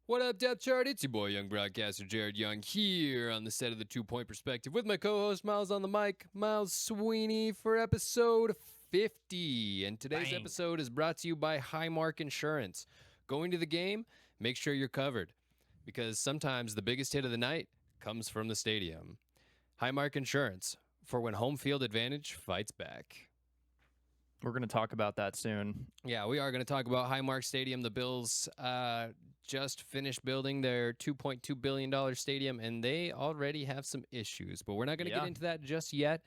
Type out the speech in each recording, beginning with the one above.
What up, Depth Chart? It's your boy, young broadcaster Jared Young, here on the set of the 2 Point Perspective with my co-host Miles on the mic, Miles Sweeney, for episode 50. And today's Bang. episode is brought to you by Highmark Insurance. Going to the game, make sure you're covered, because sometimes the biggest hit of the night comes from the stadium. Highmark Insurance, for when home field advantage fights back. We're going to talk about that soon. Yeah, we are going to talk about Highmark Stadium. The Bills just finished building their $2.2 billion stadium, and they already have some issues. But we're not going to get into that just yet.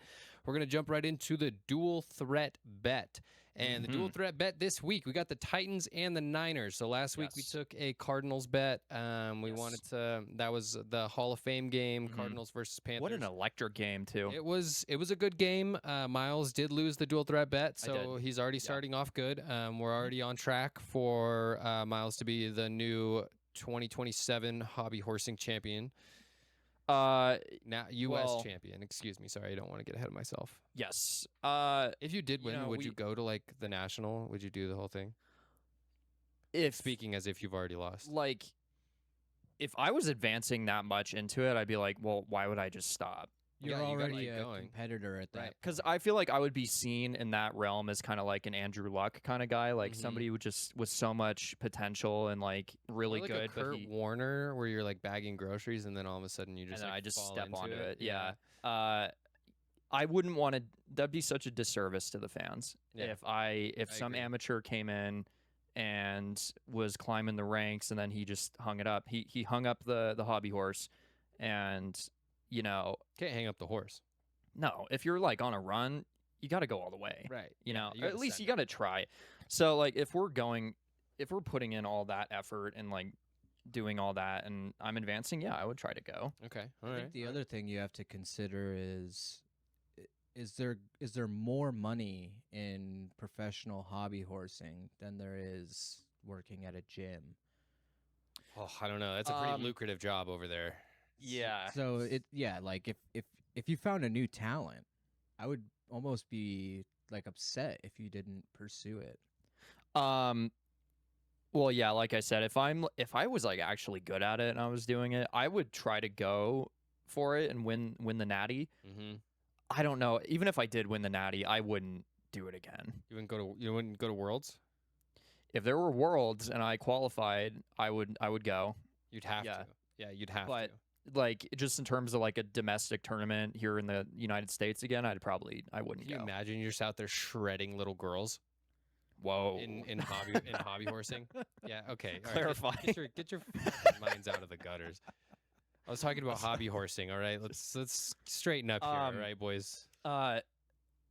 We're going to jump right into the dual threat bet. And the dual threat bet this week, we got the Titans and the Niners. So last week we took a Cardinals bet. We wanted to, that was the Hall of Fame game, Cardinals versus Panthers. What an electric game, too. It was a good game. Miles did lose the dual threat bet, so he's already starting off good. We're already on track for Miles to be the new 2027 hobby horsing champion. Now U.S. champion. Excuse me. Sorry, I don't want to get ahead of myself. Yes. If you did win, would you go to like the national? Would you do the whole thing? Speaking as if you've already lost. Like, if I was advancing that much into it, I'd be like, well, why would I just stop? You're already a competitor at that. Right. Because I feel like I would be seen in that realm as kind of like an Andrew Luck kind of guy, like somebody who just with so much potential and like really like good. A Kurt Warner, where you're like bagging groceries and then all of a sudden you just and like, I just fall step into onto it. Yeah. I wouldn't want to. That'd be such a disservice to the fans Yeah. if some agree. amateur came in and was climbing the ranks and then he just hung it up. He hung up the hobby horse, and Can't hang up the horse. No, if you're like on a run, you got to go all the way. Right. You know, you gotta at least send you got to try. So like if we're putting in all that effort and like doing all that and I'm advancing, yeah, I would try to go. Okay. All I right. think the other thing you have to consider is there more money in professional hobby horsing than there is working at a gym? Oh, I don't know. That's a pretty lucrative job over there. Yeah. So like if you found a new talent, I would almost be like upset if you didn't pursue it. Well, yeah, like I said, if I was like actually good at it and I was doing it, I would try to go for it and win the natty. Mm-hmm. I don't know. Even if I did win the natty, I wouldn't do it again. You wouldn't go to Worlds? If there were worlds and I qualified, I would go. You'd have to. Yeah, you'd have But to. like just in terms of like a domestic tournament here in the United States again, I wouldn't Can you go. imagine you're just out there shredding little girls? Whoa. In hobby horsing? Yeah, okay. All right, Clarify. Get your fucking minds out of the gutters. I was talking about hobby horsing, all right? Let's straighten up here, all right, boys?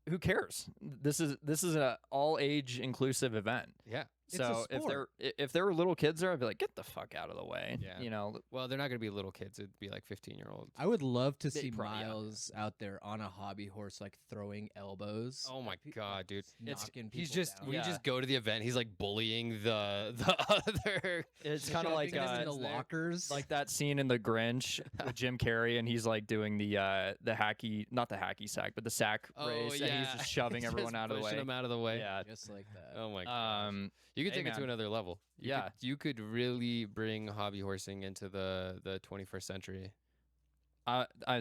Who cares? This is a all age inclusive event. Yeah. So if there were little kids there, I'd be like, get the fuck out of the way. Yeah. You know. Well, they're not going to be little kids. It'd be like 15-year-olds. I would love to see probably, Miles out there on a hobby horse, like throwing elbows. Oh my god, dude! Knocking He's people just down. we just go to the event. He's like bullying the other. It's kind of like in the lockers. like that scene in The Grinch with Jim Carrey, and he's like doing the hacky, not the hacky sack, but the sack race, and he's just shoving everyone out of the way. Pushing them out of the way. Yeah. just like that. Oh my god. You could take it to another level. You could really bring hobby horsing into the 21st century.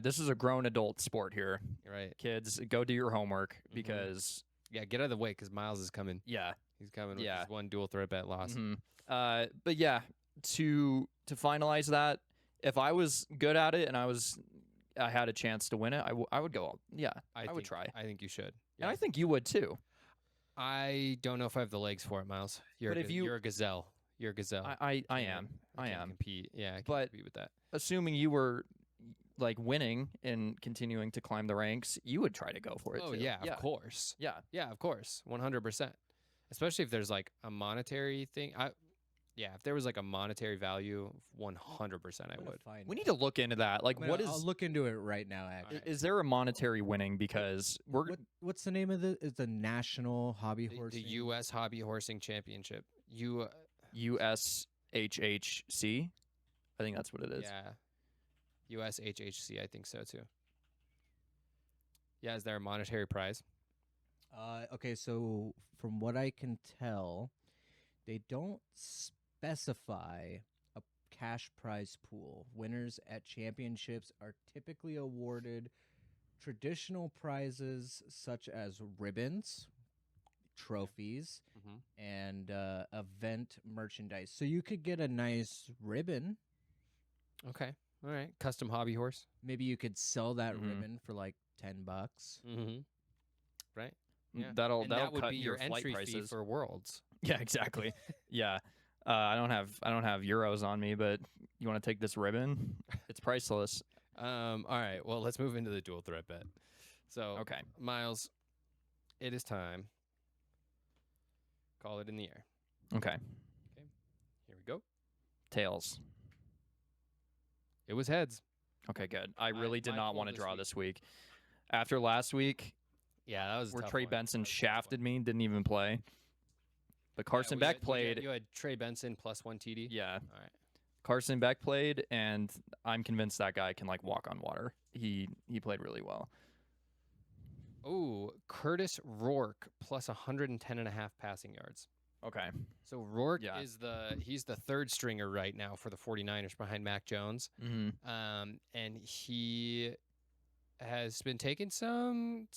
This is a grown adult sport here. Right. Kids, go do your homework because Yeah, get out of the way because Miles is coming. yeah. He's coming with his one dual threat bet loss. But yeah, to finalize that, if I was good at it and I had a chance to win it, I would go. Yeah, I would try. I think you should. And I think you would too. I don't know if I have the legs for it, Miles. You're a gazelle. You're a gazelle. I am. Compete. Yeah, I can But- compete with that. Assuming you were like winning and continuing to climb the ranks, you would try to go for it Oh too. yeah, of course. Yeah. Yeah, of course. 100%. Especially if there's like a monetary thing. If there was like a monetary value, 100% I would. We need to look into that. Like, I'll look into it right now. Actually, is there a monetary winning? Because what's the name of Is the National Hobby The Horsing? U.S. Hobby Horsing Championship. USHHC. I think that's what it is. Yeah. USHHC, I think so too. Yeah, is there a monetary prize? Okay, so from what I can tell, they don't specify a cash prize pool. Winners at championships are typically awarded traditional prizes such as ribbons, trophies, and event merchandise. So you could get a nice ribbon. Okay. All right. Custom hobby horse. Maybe you could sell that ribbon for like $10. Right. Yeah. That'll that would cut be your your flight entry fee prices. for Worlds. Yeah, exactly. Yeah. I don't have euros on me, but you want to take this ribbon? It's priceless. All right. Well, let's move into the dual threat bet. So, Okay. Miles, it is time. Call it in the air. Okay. Here we go. Tails. It was heads. Okay, good. I really did my not pull want to this draw week. this week. After last week, Yeah, that was a where tough Trey one. Benson That was a tough one. shafted me, didn't even play. But Yeah, Carson well, Beck played. You had Trey Benson plus 1 TD. Yeah. All right. Carson Beck played, and I'm convinced that guy can like walk on water. He played really well. Ooh, Curtis Rourke plus 110.5 passing yards. Okay. So Rourke Yeah. he's the third stringer right now for the 49ers behind Mac Jones. Mm-hmm. And he has been taking some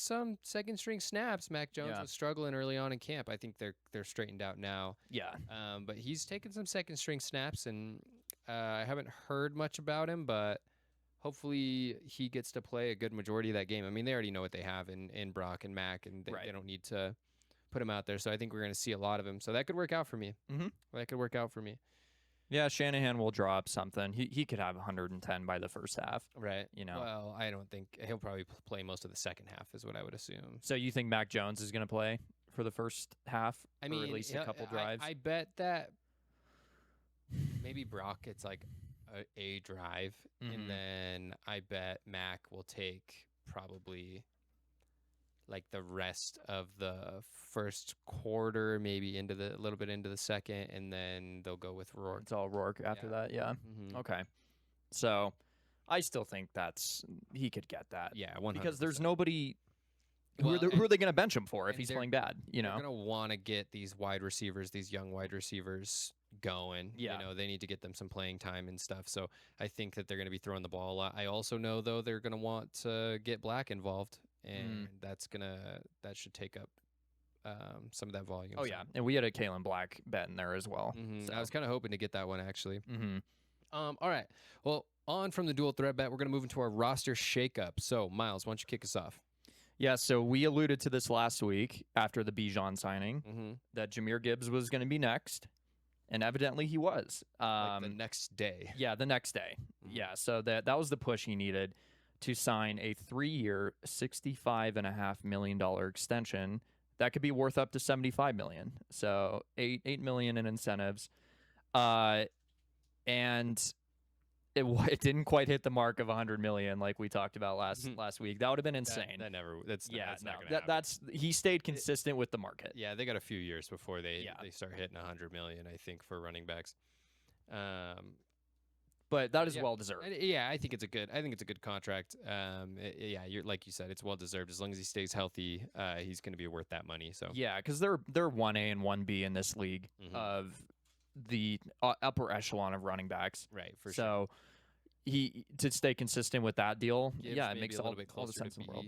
second string snaps. Mac Jones Yeah. was struggling early on in camp. I think they're straightened out now. Yeah. But he's taken some second string snaps, and I haven't heard much about him, but hopefully he gets to play a good majority of that game. I mean, they already know what they have in Brock and Mac, and they don't need to put him out there. So I think we're going to see a lot of him. So that could work out for me. That could work out for me. Yeah, Shanahan will drop something. He could have 110 by the first half. Right. You know. Well, I don't think he'll probably play most of the second half, is what I would assume. So you think Mac Jones is going to play for the first half? I mean, or at least a couple drives? I bet that maybe Brock gets like a drive, and then I bet Mac will take probably like the rest of the first quarter, maybe a little bit into the second, and then they'll go with Rourke. It's all Rourke after that. Yeah. Mm-hmm. Okay. So I still think he could get that. Yeah, 100%. Because there's nobody. Well, who are they going to bench him for if and he's they're- playing bad? You know. They're gonna want to get these wide receivers, these young wide receivers, going. Yeah. You know, they need to get them some playing time and stuff. So I think that they're gonna be throwing the ball a lot. I also know though they're gonna want to get Black involved, and that should take up some of that volume. Oh yeah, and we had a Kalen Black bet in there as well. So. I was kind of hoping to get that one actually. Mm-hmm. All right. Well, on from the dual threat bet, we're gonna move into our roster shakeup. So Miles, why don't you kick us off? Yeah, so we alluded to this last week after the Bijan signing that Jahmyr Gibbs was going to be next, and evidently he was. Like the next day. Yeah, the next day. Yeah, so that was the push he needed to sign a 3-year, $65.5 million extension that could be worth up to $75 million. So $8 million in incentives, and it didn't quite hit the mark of 100 million like we talked about last week. That would have been insane. That's not gonna happen. That's he stayed consistent with the market. Yeah, they got a few years before they start hitting 100 million, I think, for running backs. But that is well deserved. Yeah, I think it's a good contract. You're like you said, it's well deserved. As long as he stays healthy, he's going to be worth that money. So yeah, because they're 1A and 1B in this league of the upper echelon of running backs. Right. For so he to stay consistent with that deal. Gibbs it makes all the sense in the world.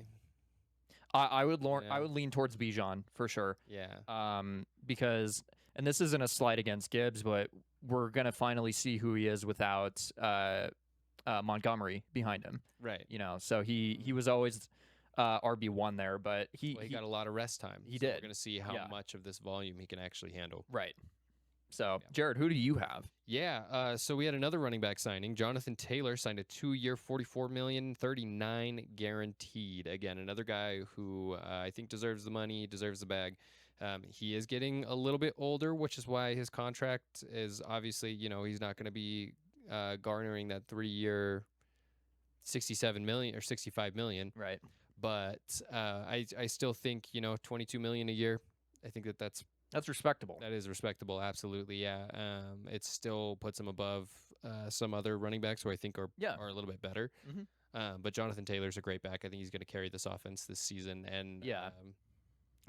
I would lean towards Bijan for sure. Yeah. Because and this isn't a slight against Gibbs, but we're gonna finally see who he is without Montgomery behind him. Right. You know, so he was always RB1 there, but he got a lot of rest time. He so did. We're gonna see how much of this volume he can actually handle. Right. So, Jared, who do you have? Yeah, so we had another running back signing. Jonathan Taylor signed a 2-year, $44 million, $39 guaranteed. Again, another guy who I think deserves the money, deserves the bag. He is getting a little bit older, which is why his contract is obviously, he's not going to be garnering that 3-year, $67 million or $65 million. Right. But I still think, $22 million a year. I think that's respectable. That is respectable, absolutely. Yeah, it still puts him above some other running backs who I think are a little bit better. But Jonathan Taylor's a great back. I think he's going to carry this offense this season, and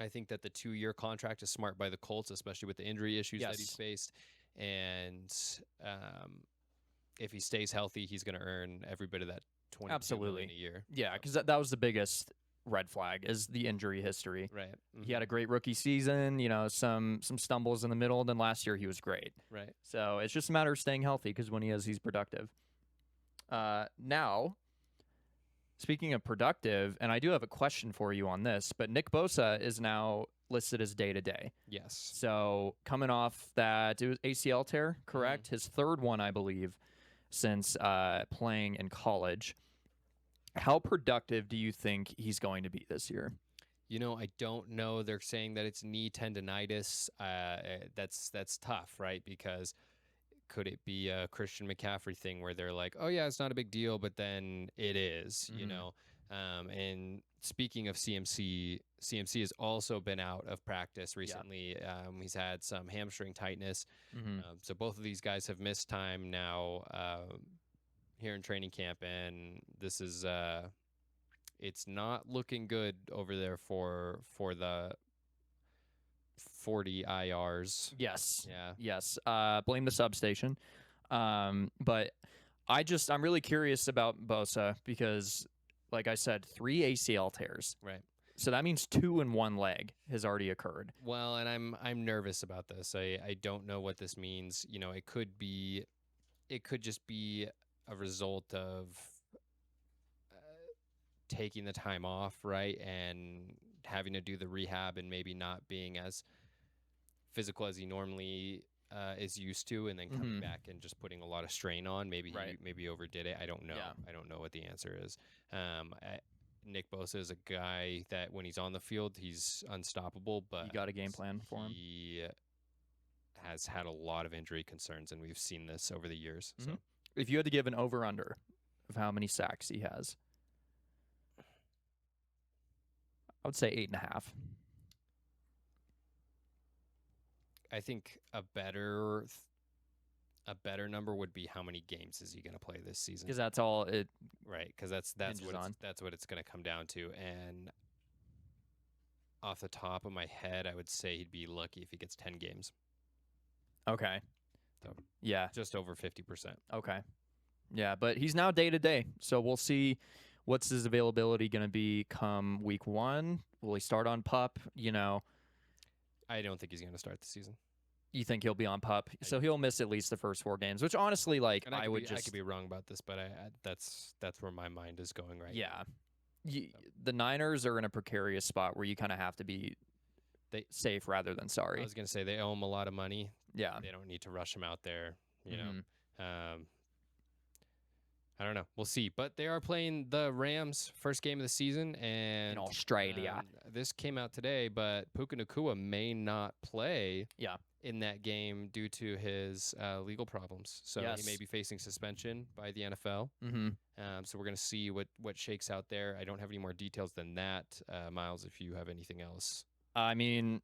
I think that the 2-year contract is smart by the Colts, especially with the injury issues that he's faced. And if he stays healthy, he's going to earn every bit of that 22 Absolutely. million a year. Yeah, because that was the biggest red flag is the injury history. Right. He had a great rookie season, some stumbles in the middle, and then last year he was great. Right. So it's just a matter of staying healthy because when he is, he's productive. Now, speaking of productive, and I do have a question for you on this, but Nick Bosa is now listed as day-to-day. Yes. So coming off that it was ACL tear, correct? His third one, I believe, since playing in college. How productive do you think he's going to be this year? I don't know. They're saying that it's knee tendonitis. That's tough, right? Because could it be a Christian McCaffrey thing where they're like, oh, yeah, it's not a big deal, but then it is, And speaking of CMC has also been out of practice recently. Yeah. He's had some hamstring tightness. So both of these guys have missed time now here in training camp, and this is it's not looking good over there for the 40 IRs. Yes. Yeah. Yes. Blame the substation. But I'm really curious about Bosa because, like I said, 3 ACL tears. Right. So that means 2 in one leg has already occurred. Well, and I'm nervous about this. I don't know what this means. It could just be a result of taking the time off, right, and having to do the rehab and maybe not being as physical as he normally is used to, and then coming back and just putting a lot of strain on. Maybe he overdid it. I don't know. Yeah. I don't know what the answer is. Nick Bosa is a guy that when he's on the field, he's unstoppable. But you got a game plan for him. He has had a lot of injury concerns, and we've seen this over the years. So, if you had to give an over/under of how many sacks he has, I would say 8.5. I think a better number would be how many games is he going to play this season? Because that's all it. Right, because that's what it's going to come down to. And off the top of my head, I would say he'd be lucky if he gets 10 games. Okay. So yeah, just over 50%. Okay. Yeah, but he's now day to day, so we'll see what's his availability going to be come week 1. Will he start on PUP? I don't think he's going to start the season. You think he'll be on PUP? So he'll miss at least the first 4 games, which honestly, I could be wrong about this, but that's where my mind is going right now. Yeah. The Niners are in a precarious spot where you kind of have to be safe rather than sorry. I was going to say they owe him a lot of money. Yeah. They don't need to rush him out there, I don't know. We'll see. But they are playing the Rams first game of the season and in Australia. This came out today, but Puka Nacua may not play in that game due to his legal problems. So he may be facing suspension by the NFL. So we're going to see what shakes out there. I don't have any more details than that. Miles, if you have anything else. I mean,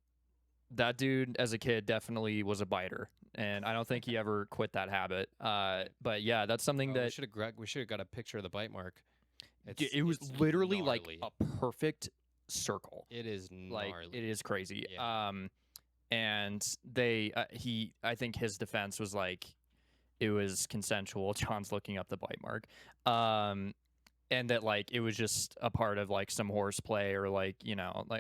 that dude as a kid definitely was a biter, and I don't think he ever quit that habit. But yeah, that's something that we should have got a picture of the bite mark. It was literally gnarly. Like a perfect circle. It is gnarly. It is crazy. Yeah. And I think his defense was like, it was consensual. John's looking up the bite mark. And that it was just a part of some horseplay or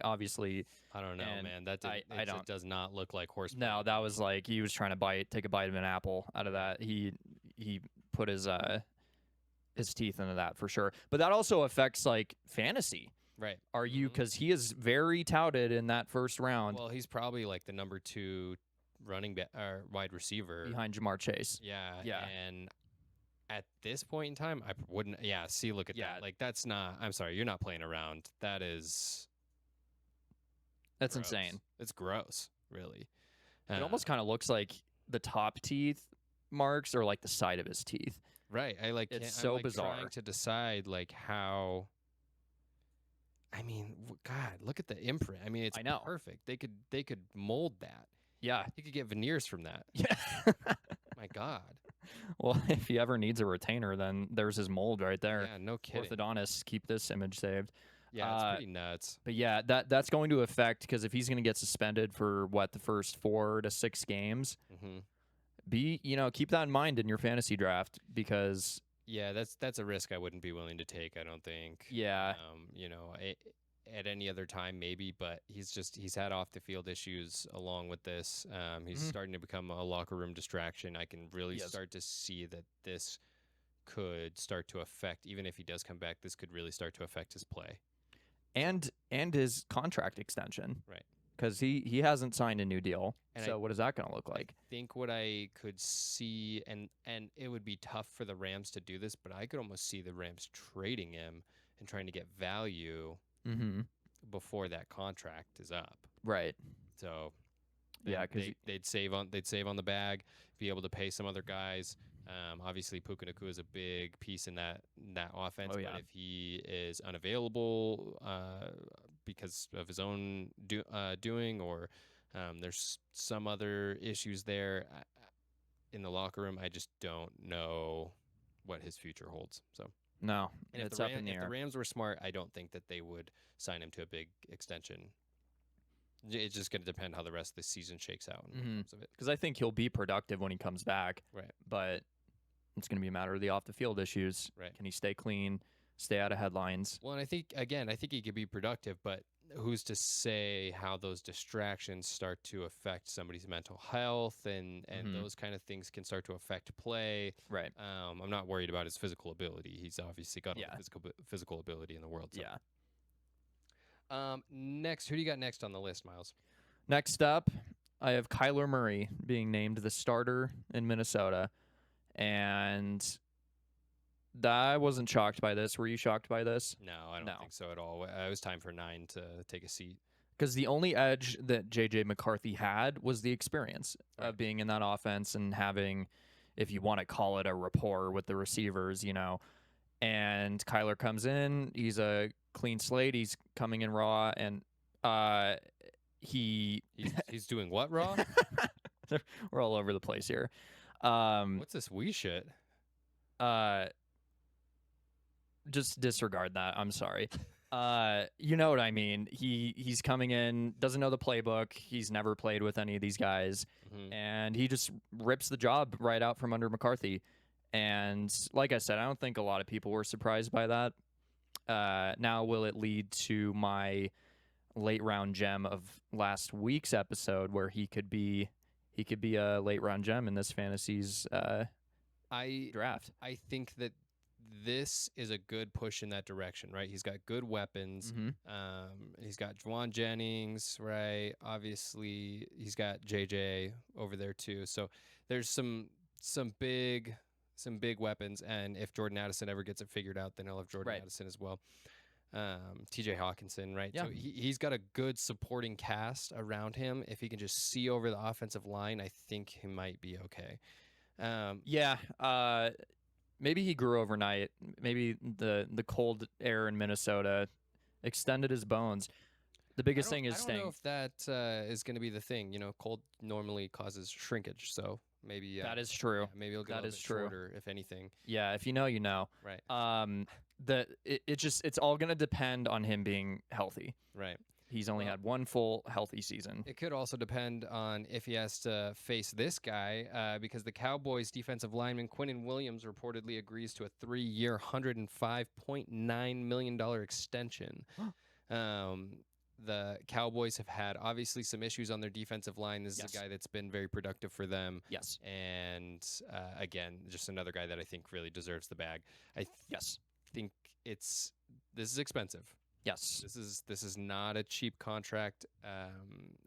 obviously. I don't know, man. It does not look like horseplay. No, that was he was trying to take a bite of an apple out of that. He put his teeth into that for sure. But that also affects fantasy. Right. Are you, because he is very touted in that first round. Well, he's probably the number 2 running back or wide receiver behind Jamar Chase. Yeah. And at this point in time, I wouldn't. Yeah. See, look at that. That's not. I'm sorry, you're not playing around. That's gross. Insane. It's gross, really. It almost kind of looks like the top teeth marks or the side of his teeth. Right. It's so bizarre. Trying to decide how. I mean, God, look at the imprint. I mean, it's perfect. They could mold that. Yeah. He could get veneers from that. Yeah. My God. Well, if he ever needs a retainer, then there's his mold right there. Yeah, no kidding. Orthodontists, keep this image saved. Yeah, it's pretty nuts. But yeah, that's going to affect, because if he's going to get suspended for the first 4 to 6 games, keep that in mind in your fantasy draft because Yeah, that's a risk I wouldn't be willing to take. I don't think. yeah, At any other time maybe, but he's had off the field issues along with this. He's starting to become a locker room distraction. I can really start to see that this could start to affect, even if he does come back, this could really start to affect his play and his contract extension, right? Because he hasn't signed a new deal. And so what is that going to look like? I think what I could see, and it would be tough for the Rams to do this, but I could almost see the Rams trading him and trying to get value before that contract is up. Right. So yeah, because they'd save on the bag, be able to pay some other guys. Obviously, Puka Nacua is a big piece in that offense. Oh, yeah. But if he is unavailable because of his own doing, or there's some other issues there in the locker room, I just don't know what his future holds. So no, and it's up in the air. If the Rams were smart, I don't think that they would sign him to a big extension. It's just going to depend how the rest of the season shakes out in terms of it. Because I think he'll be productive when he comes back. Right. But it's going to be a matter of the off-the-field issues. Right. Can he stay clean, stay out of headlines? Well, and I think he could be productive, but who's to say how those distractions start to affect somebody's mental health and those kind of things can start to affect play. Right. I'm not worried about his physical ability. He's obviously got all the physical ability in the world. So. Yeah. Next, who do you got next on the list, Miles? Next up, I have Kyler Murray being named the starter in Minnesota. And I wasn't shocked by this. Were you shocked by this? No, I don't think so at all. It was time for 9 to take a seat. Because the only edge that J.J. McCarthy had was the experience of being in that offense and having, if you want to call it, a rapport with the receivers, And Kyler comes in. He's a clean slate. He's coming in raw, and he's doing what raw? We're all over the place here. What's this wee shit? Just disregard that. I'm sorry. You know what I mean. He's coming in, doesn't know the playbook. He's never played with any of these guys, and he just rips the job right out from under McCarthy. And like I said, I don't think a lot of people were surprised by that. Now, will it lead to my late round gem of last week's episode, where he could be a late round gem in this fantasy's draft? I think that this is a good push in that direction, right? He's got good weapons. He's got Juwan Jennings, right? Obviously, he's got JJ over there too. So there's some big weapons, and if Jordan Addison ever gets it figured out, then he'll have Jordan Addison as well. TJ Hawkinson, right? Yeah. So he's got a good supporting cast around him. If he can just see over the offensive line, I think he might be okay. Maybe he grew overnight. Maybe the cold air in Minnesota extended his bones. The biggest thing is staying. I don't know if that is going to be the thing. Cold normally causes shrinkage, so maybe that is true. Yeah, maybe he'll get a little bit shorter, if anything. Yeah, if you know, you know. Right. It's all going to depend on him being healthy. Right. He's only had one full healthy season. It could also depend on if he has to face this guy, because the Cowboys defensive lineman Quinnen Williams reportedly agrees to a 3-year, $105.9 million extension. The Cowboys have had obviously some issues on their defensive line. This is a guy that's been very productive for them. Yes. And again, just another guy that I think really deserves the bag. I think this is expensive. Yes. This is not a cheap contract.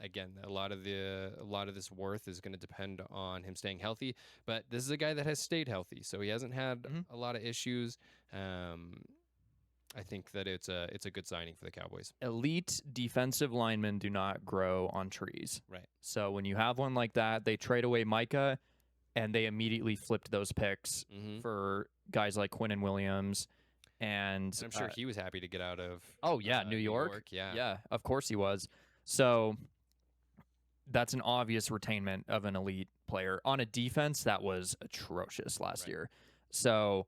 Again, a lot of this worth is going to depend on him staying healthy, but this is a guy that has stayed healthy, so he hasn't had a lot of issues. I think that it's a good signing for the Cowboys. Elite defensive linemen do not grow on trees. Right. So when you have one like that, they trade away Micah, and they immediately flipped those picks for guys like Quinnen Williams. And I'm sure he was happy to get out of. Oh yeah, New York. Yeah, of course he was. So that's an obvious retainment of an elite player on a defense that was atrocious last year. So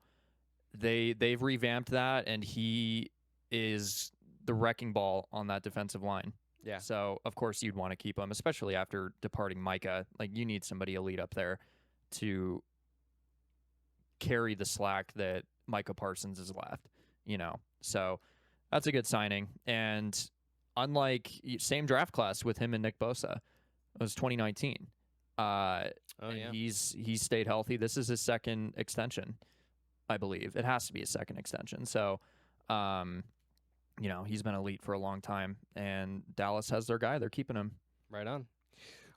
they've revamped that, and he is the wrecking ball on that defensive line. Yeah. So of course you'd want to keep him, especially after departing Micah. Like, you need somebody elite up there. to carry the slack that Micah Parsons has left, So that's a good signing. And unlike same draft class with him and Nick Bosa, it was 2019. He's stayed healthy. This is his second extension, I believe. It has to be his second extension. So, he's been elite for a long time, and Dallas has their guy. They're keeping him. Right on.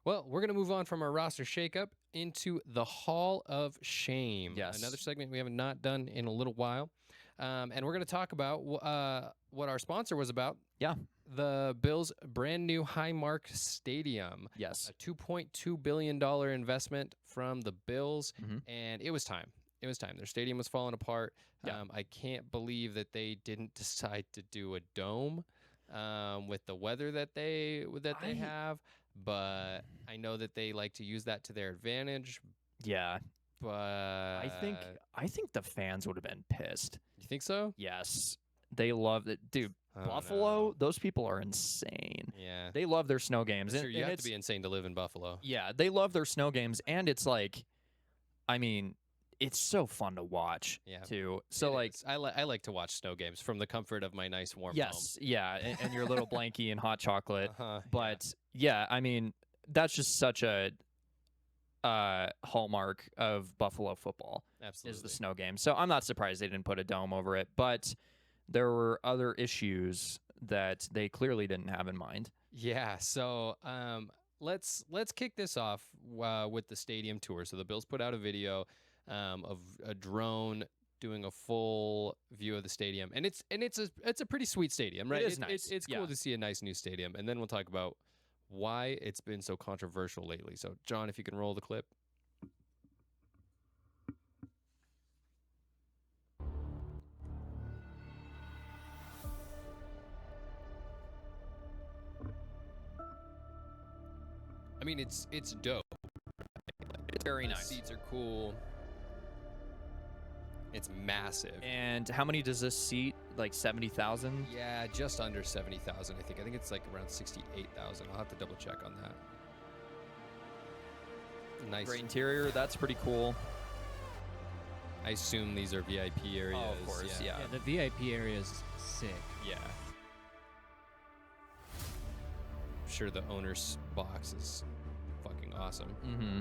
Well, we're going to move on from our roster shakeup into the Hall of Shame. Yes. Another segment we have not done in a little while. And we're going to talk about what our sponsor was about. Yeah. The Bills' brand new Highmark Stadium. Yes. A $2.2 billion investment from the Bills. And it was time. It was time. Their stadium was falling apart. Yeah. I can't believe that they didn't decide to do a dome with the weather that they have. But I know that they like to use that to their advantage. Yeah. But I think the fans would have been pissed. You think so? Yes. They love it. Dude, Buffalo, those people are insane. Yeah. They love their snow games. Sure, you have to be insane to live in Buffalo. Yeah, they love their snow games, and it's like, I mean, it's so fun to watch, too. So, I like to watch snow games from the comfort of my nice warm home. Yes, yeah, and your little blankie and hot chocolate. But, I mean, that's just such a hallmark of Buffalo football. Absolutely. Is the snow game. So I'm not surprised they didn't put a dome over it, but there were other issues that they clearly didn't have in mind. Yeah, so let's kick this off with the stadium tour. So the Bills put out a video of a drone doing a full view of the stadium, and it's a pretty sweet stadium, right? It is nice. It's cool to see a nice new stadium, and then we'll talk about why it's been so controversial lately. So John, if you can roll the clip. I mean, it's dope. It's very The nice. seats are cool. It's massive. And how many does this seat? Like 70,000? Yeah, just under 70,000, I think. I think it's like around 68,000. I'll have to double check on that. Nice. Great interior. That's pretty cool. I assume these are VIP areas. Oh, of course, yeah. The VIP area is sick. Yeah. I'm sure the owner's box is fucking awesome. Mm-hmm.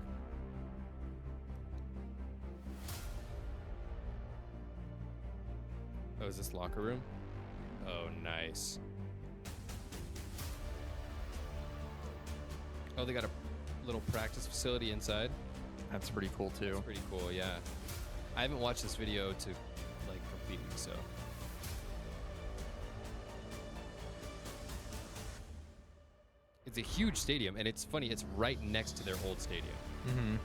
Oh, is this locker room? Oh, nice. Oh, they got a little practice facility inside. That's pretty cool, too. It's pretty cool, yeah. I haven't watched this video to, like, completely, so. It's a huge stadium, and it's funny, it's right next to their old stadium. Mm-hmm.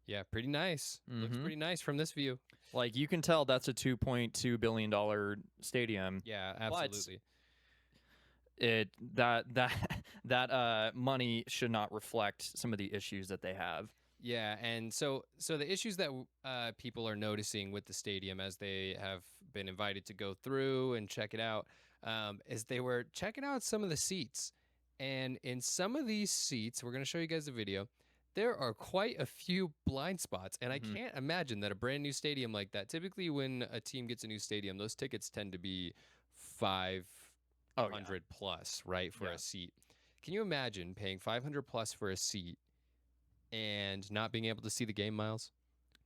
Yeah, pretty nice. Looks pretty nice from this view. Like, you can tell that's a $2.2 billion stadium. Yeah, absolutely. That money should not reflect some of the issues that they have. Yeah, and so the issues that people are noticing with the stadium as they have been invited to go through and check it out is they were checking out some of the seats. And in some of these seats, we're going to show you guys a video, there are quite a few blind spots. And I can't imagine that a brand new stadium like that, typically when a team gets a new stadium, those tickets tend to be $500 plus, right, for a seat. Can you imagine paying $500 plus for a seat and not being able to see the game, Miles?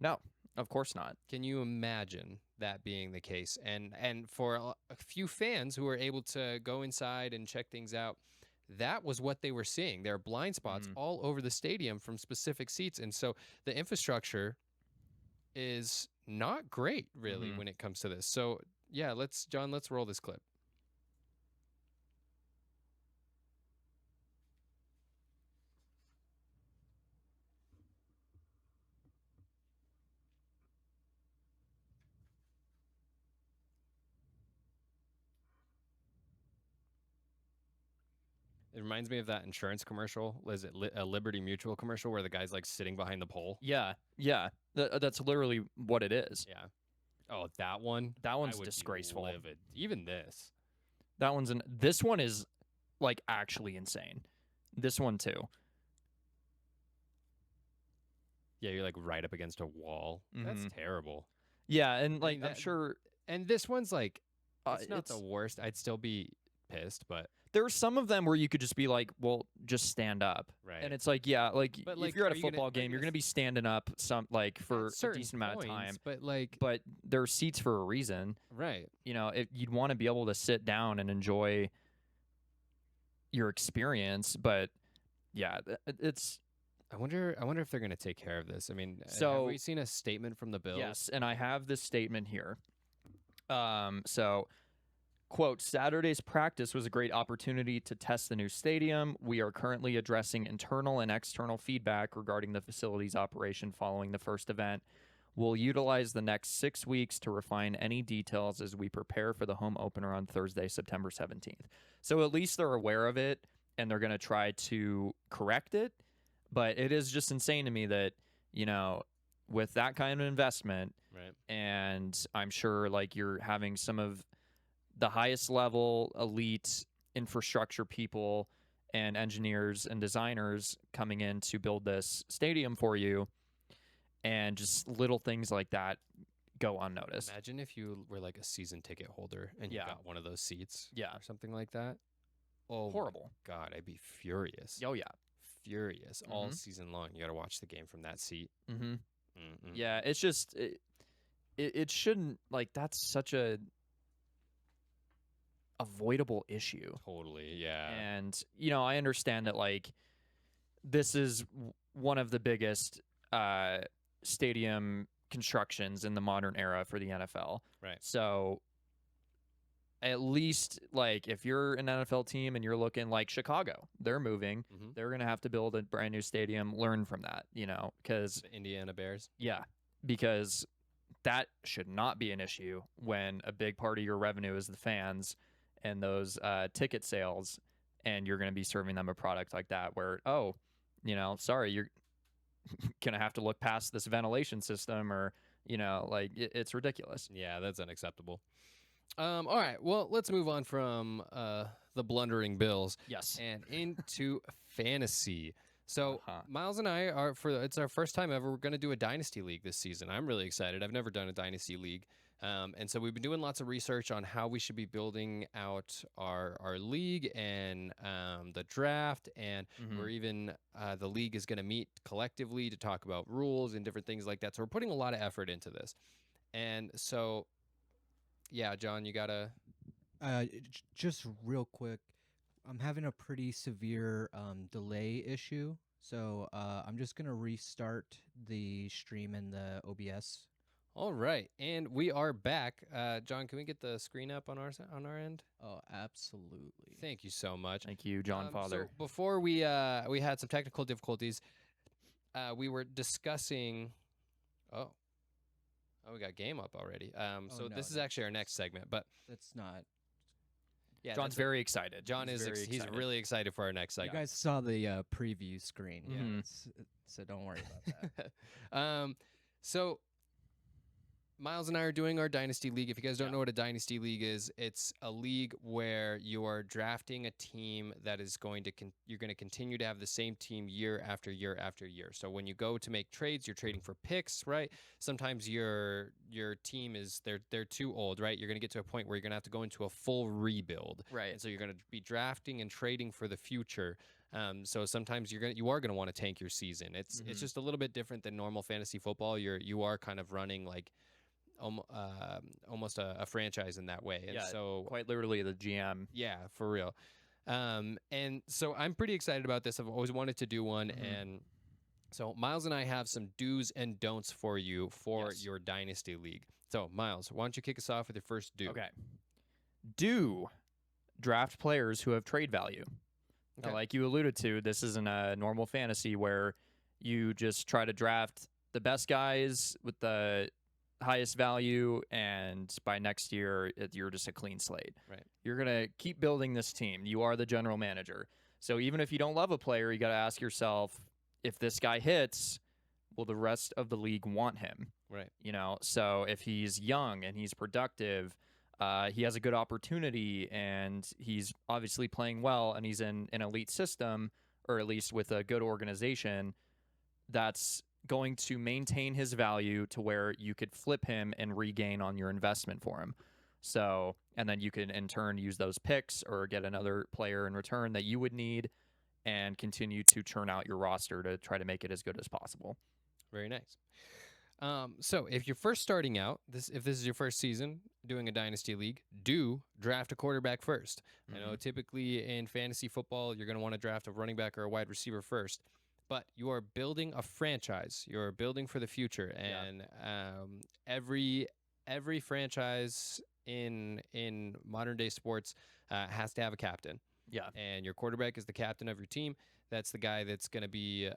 No, of course not. Can you imagine that being the case? And for a few fans who were able to go inside and check things out, that was what they were seeing. There are blind spots all over the stadium from specific seats. And so the infrastructure is not great, really, when it comes to this. So, yeah, let's roll this clip. It reminds me of that insurance commercial. Was it a Liberty Mutual commercial where the guy's like sitting behind the pole? Yeah, yeah. That's literally what it is. Yeah. Oh, that one. That one's I would be disgraceful. livid. Even this. That one's this one is like actually insane. This one too. Yeah, you're like right up against a wall. That's terrible. Yeah, and like mean, I'm sure And this one's like, it's not the worst. I'd still be pissed, but there are some of them where you could just be like, well, just stand up. right. And it's like, yeah, like But, if like, you're at are a you gonna- football are you game, you're gonna going to be standing up for a certain decent amount of time. points, but like, But there are seats for a reason. right. You know, you'd want to be able to sit down and enjoy your experience, but yeah, it's I wonder if they're going to take care of this. I mean, So- have we seen a statement from the Bills? yes, and I have this statement here. So, quote, Saturday's practice was a great opportunity to test the new stadium. We are currently addressing internal and external feedback regarding the facility's operation following the first event. We'll utilize the next 6 weeks to refine any details as we prepare for the home opener on Thursday, September 17th. So at least they're aware of it and they're going to try to correct it. But it is just insane to me that, you know, with that kind of investment, Right. and I'm sure like you're having some of the highest level elite infrastructure people and engineers and designers coming in to build this stadium for you, and just little things like that go unnoticed. Imagine if you were like a season ticket holder and you Yeah. got one of those seats, Yeah. or something like that. Oh, Horrible. my God, I'd be furious. Oh yeah. Furious all Mhm. season long. You got to watch the game from that seat. Mm-hmm. Mm-mm. Yeah, it's just it shouldn't, like, that's such a avoidable issue. Totally. Yeah. And you know, I understand that like this is one of the biggest stadium constructions in the modern era for the NFL. Right. So at least like if you're an NFL team and you're looking like Chicago, they're moving, Mhm. they're going to have to build a brand new stadium, learn from that, you know, cuz The Indiana Bears. yeah, because that should not be an issue when a big part of your revenue is the fans and those ticket sales, and you're going to be serving them a product like that where, oh, you know, sorry, you're going to have to look past this ventilation system, or, you know, like it's ridiculous. Yeah, that's unacceptable. All right. Well, let's move on from the blundering Bills Yes. and into fantasy. So Uh-huh. Miles and I it's our first time ever. We're going to do a dynasty league this season. I'm really excited. I've never done a dynasty league. And so we've been doing lots of research on how we should be building out our league and the draft. And Mhm. we're even, the league is going to meet collectively to talk about rules and different things like that. So we're putting a lot of effort into this. And so, yeah, John, you got to. Just real quick, I'm having a pretty severe delay issue, so I'm just gonna restart the stream in the OBS. All right. And we are back. John, can we get the screen up on our end? Oh, absolutely. Thank you so much. Thank you, John Father. So before we had some technical difficulties, we were discussing. Oh, we got game up already. So no, this is actually our next segment, but That's not. yeah, John's that's very excited. John He's is very he's excited. really excited for our next You segment. guys saw the preview screen, yeah. Mhm. So don't worry about that. So Miles and I are doing our dynasty league. If you guys don't Yeah. know what a dynasty league is, it's a league where you are drafting a team that is going to you're going to continue to have the same team year after year after year. So when you go to make trades, you're trading for picks, right? Sometimes your team is they're too old, right? You're going to get to a point where you're going to have to go into a full rebuild. Right. And so you're going to be drafting and trading for the future. So sometimes you are going to want to tank your season. It's Mhm. just a little bit different than normal fantasy football. You are kind of running like almost a franchise in that way. And Yeah, so Quite literally the GM. yeah, for real. And so I'm pretty excited about this. I've always wanted to do one, Mhm. and so Miles and I have some do's and don'ts for you for Yes. your dynasty league. So Miles, why don't you kick us off with your first do? Okay. Do draft players who have trade value. Now, Okay. like you alluded to, this isn't a normal fantasy where you just try to draft the best guys with the highest value, and by next year you're just a clean slate. Right. You're gonna keep building this team. You are the general manager. So even if you don't love a player, you got to ask yourself, if this guy hits, will the rest of the league want him? Right. You know, so if he's young and he's productive, he has a good opportunity, and he's obviously playing well, and he's in an elite system, or at least with a good organization, that's going to maintain his value to where you could flip him and regain on your investment for him. So, and then you can in turn use those picks or get another player in return that you would need, and continue to churn out your roster to try to make it as good as possible. Very nice. So if you're first starting out, if this is your first season doing a dynasty league, do draft a quarterback first. I know typically in fantasy football, you're going to want to draft a running back or a wide receiver first, but you are building a franchise. You're building for the future, and every franchise in modern day sports has to have a captain. Yeah. And your quarterback is the captain of your team. That's the guy that's going to be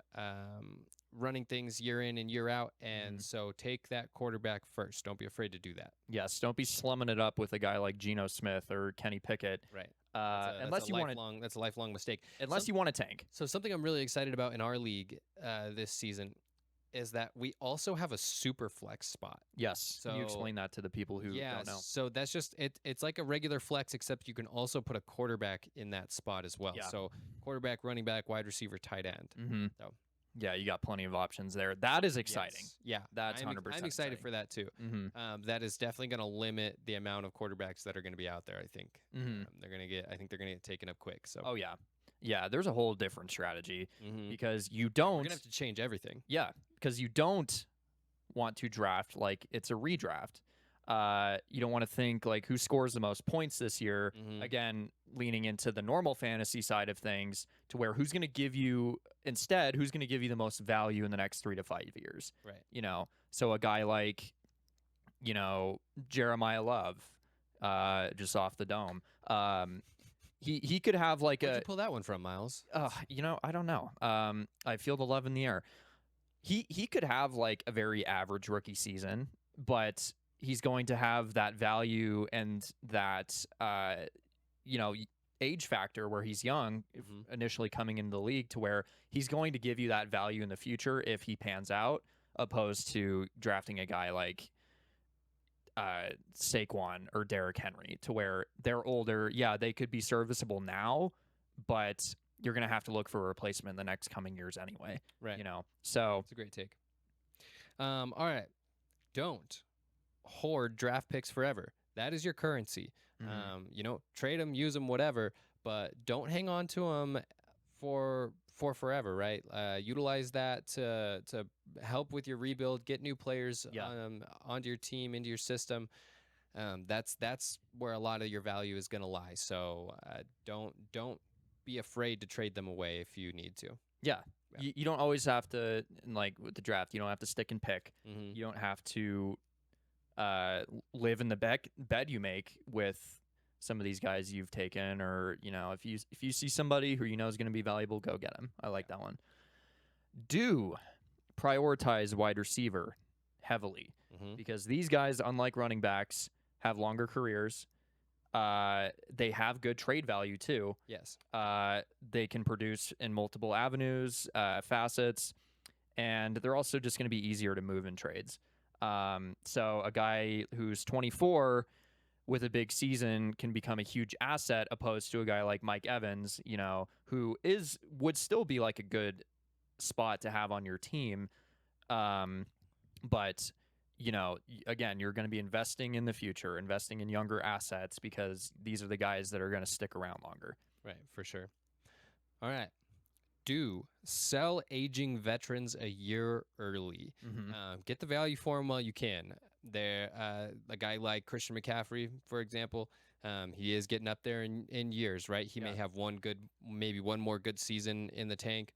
running things year in and year out. And so take that quarterback first. Don't be afraid to do that. Yes. Don't be slumming it up with a guy like Geno Smith or Kenny Pickett. Right. Unless you want to, that's a lifelong mistake. Unless you want to tank. So something I'm really excited about in our league this season is that we also have a super flex spot. Yes. So can you explain that to the people who don't know? So that's just it's like a regular flex, except you can also put a quarterback in that spot as well. Yeah. So quarterback, running back, wide receiver, tight end. Mm-hmm. So yeah, you got plenty of options there. That is exciting. Yes. Yeah, that's 100%. I'm excited for that too. Mm-hmm. That is definitely going to limit the amount of quarterbacks that are going to be out there. I think they're going to get taken up quick. So oh yeah, yeah. There's a whole different strategy because you don't. We're gonna have to change everything. Yeah, because you don't want to draft like it's a redraft. You don't want to think like who scores the most points this year. Again, leaning into the normal fantasy side of things, to where who's going to give you the most value in the next 3 to 5 years. Right. You know, so a guy like, you know, Jeremiah Love, just off the dome. He could have like Where'd you pull that one from, Miles? You know, I don't know. I feel the love in the air. He could have like a very average rookie season, but he's going to have that value and that you know, age factor where he's young, initially coming into the league, to where he's going to give you that value in the future if he pans out, opposed to drafting a guy like Saquon or Derrick Henry, to where they're older. Yeah, they could be serviceable now, but you're going to have to look for a replacement in the next coming years anyway. Right. You know, so it's a great take. All right. Don't hoard draft picks forever. That is your currency. You know, trade them, use them, whatever, but don't hang on to them for forever, right? Utilize that to help with your rebuild, get new players onto your team, into your system. That's where a lot of your value is going to lie. So don't be afraid to trade them away if you need to. Yeah. You don't always have to, like with the draft, you don't have to stick and pick. You don't have to live in the bed you make with some of these guys you've taken, or you know, if you see somebody who you know is going to be valuable, go get him. I like that one. Do prioritize wide receiver heavily, because these guys, unlike running backs, have longer careers. They have good trade value too. Yes. They can produce in multiple avenues, facets, and they're also just going to be easier to move in trades. So a guy who's 24 with a big season can become a huge asset, opposed to a guy like Mike Evans, you know, who would still be like a good spot to have on your team. But you know, again, you're going to be investing in the future, investing in younger assets, because these are the guys that are going to stick around longer. Right, for sure. All right. Do sell aging veterans a year early. Get the value for them while you can. A guy like Christian McCaffrey, for example, he is getting up there in years, right? He may have maybe one more good season in the tank.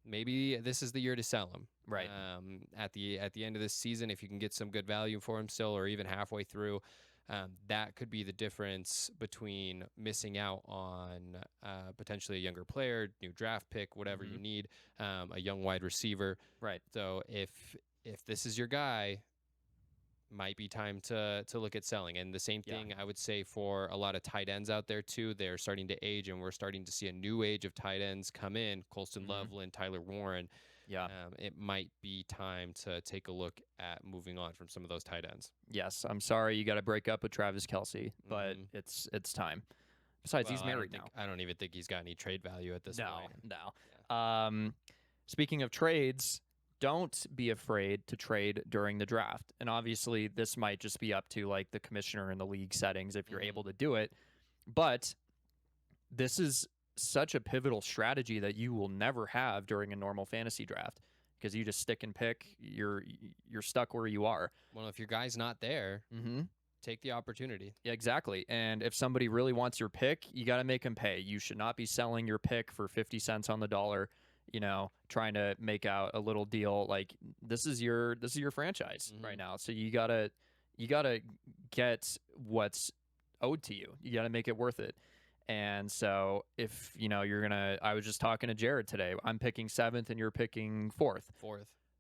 Maybe this is the year to sell him. Right. At the end of this season, if you can get some good value for him still, or even halfway through, that could be the difference between missing out on potentially a younger player, new draft pick, whatever you need, a young wide receiver. Right. So if this is your guy, might be time to look at selling. And the same Yeah. thing I would say for a lot of tight ends out there too. They're starting to age, and we're starting to see a new age of tight ends come in. Colston Loveland, Tyler Warren. Yeah. It might be time to take a look at moving on from some of those tight ends. Yes, I'm sorry you got to break up with Travis Kelce, but Mhm. it's time. Besides, he's Well, married now. I don't even think he's got any trade value at this point. No. Speaking of trades, don't be afraid to trade during the draft. And obviously, this might just be up to like the commissioner and the league settings if you're Mhm. able to do it. But this is such a pivotal strategy that you will never have during a normal fantasy draft because you just stick and pick. You're stuck where you are. Well, if your guy's not there, Mm-hmm. take the opportunity. Yeah, exactly. And if somebody really wants your pick, you got to make them pay. You should not be selling your pick for 50 cents on the dollar, trying to make out a little deal. Like this is your franchise right now. So you got to get what's owed to you. You got to make it worth it. And so if, I was just talking to Jared today. I'm picking 7th and you're picking 4th.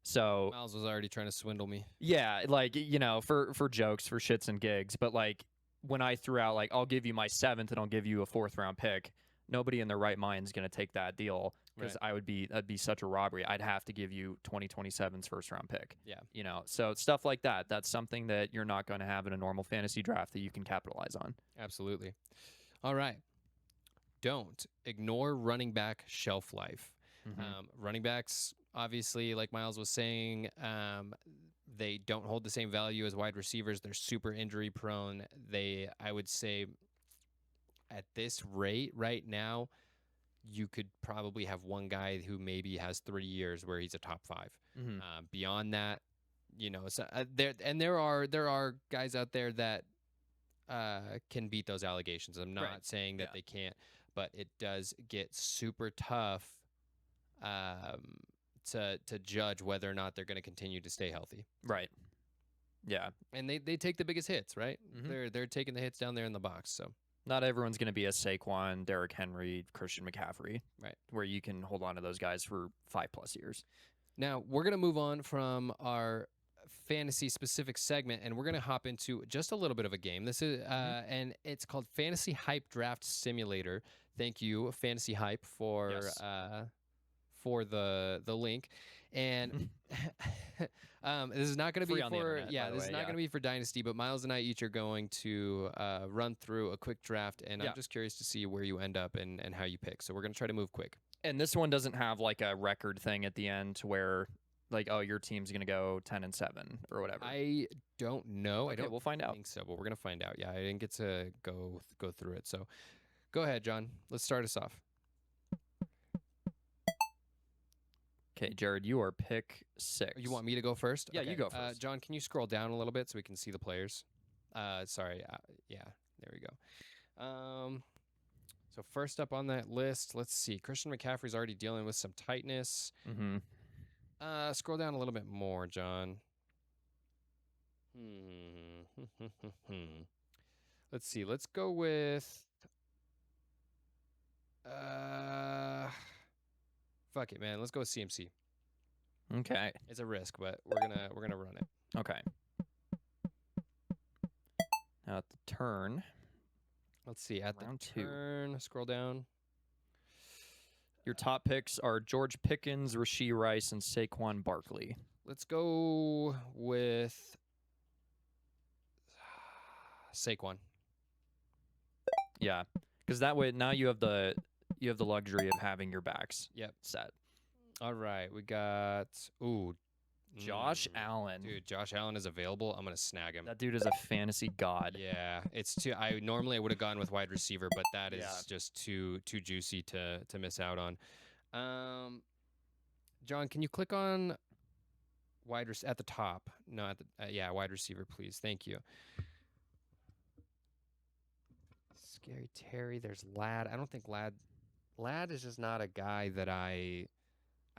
So Miles was already trying to swindle me. yeah, like, for jokes, for shits and gigs. But like when I threw out, like, I'll give you my 7th and I'll give you a 4th round pick, nobody in their right mind is going to take that deal because that'd be such a robbery. I'd have to give you 2027's first round pick. Yeah. So stuff like that. That's something that you're not going to have in a normal fantasy draft that you can capitalize on. Absolutely. All right. Don't ignore running back shelf life. Running backs, obviously, like Miles was saying, they don't hold the same value as wide receivers. They're super injury prone. I would say, at this rate right now, you could probably have one guy who maybe has 3 years where he's a top 5. Beyond that, there are guys out there that can beat those allegations. I'm not saying that they can't, but it does get super tough to judge whether or not they're going to continue to stay healthy. Right. Yeah. And they take the biggest hits, right? They're taking the hits down there in the box. So not everyone's going to be a Saquon, Derrick Henry, Christian McCaffrey, right? Where you can hold on to those guys for 5+ years. Now we're going to move on from our fantasy specific segment, and we're going to hop into just a little bit of a game. This is and it's called Fantasy Hype Draft Simulator. Thank you, Fantasy Hype, for the link. And this is not going to be for this is not going to be for Dynasty, but Miles and I each are going to run through a quick draft, and I'm just curious to see where you end up and how you pick. So we're going to try to move quick. And this one doesn't have like a record thing at the end to where like, oh, your team's going to go 10-7 or whatever. I don't know. Okay, we'll find out. I think so, but we're going to find out. Yeah, I didn't get to go through it. So go ahead, John. Let's start us off. Okay, Jared, you are pick 6. You want me to go first? Yeah, okay. you go first. John, can you scroll down a little bit so we can see the players? Sorry. Yeah, there we go. So first up on that list, let's see. Christian McCaffrey's already dealing with some tightness. Scroll down a little bit more, John. Let's see. Let's go with fuck it, man. Let's go with CMC. Okay. It's a risk, but we're gonna run it. Okay. Now at the turn. Let's see. At round the turn, scroll down. Your top picks are George Pickens, Rashee Rice, and Saquon Barkley. Let's go with Saquon. Yeah, because that way now you have the luxury of having your backs set. All right, we got Josh Allen. Dude, Josh Allen is available. I'm gonna snag him. That dude is a fantasy god. Yeah, it's too. I normally would have gone with wide receiver, but that is just too juicy to miss out on. John, can you click on at the top? No, at the wide receiver, please. Thank you. Scary Terry. There's Ladd. I don't think Ladd is just not a guy that I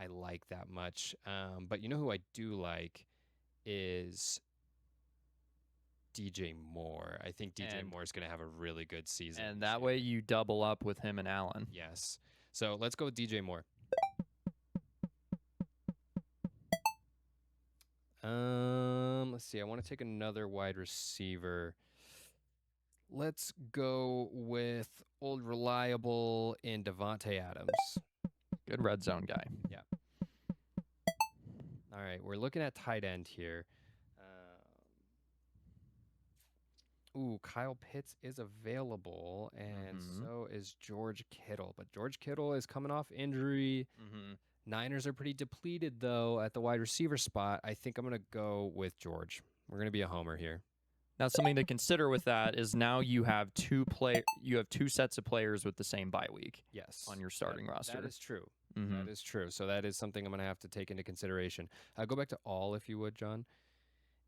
like that much. But you know who I do like is DJ Moore. I think DJ Moore is going to have a really good season. And that way you double up with him and Allen. Yes. So let's go with DJ Moore. Let's see. I want to take another wide receiver. Let's go with old reliable in Davante Adams. Good red zone guy. Yeah. All right, we're looking at tight end here. Kyle Pitts is available, and so is George Kittle. But George Kittle is coming off injury. Niners are pretty depleted, though, at the wide receiver spot. I think I'm going to go with George. We're going to be a homer here. Now, something to consider with that is now you have two sets of players with the same bye week. Yes, on your starting roster. That is true. That is true. So that is something I'm going to have to take into consideration. Go back to all, if you would, John.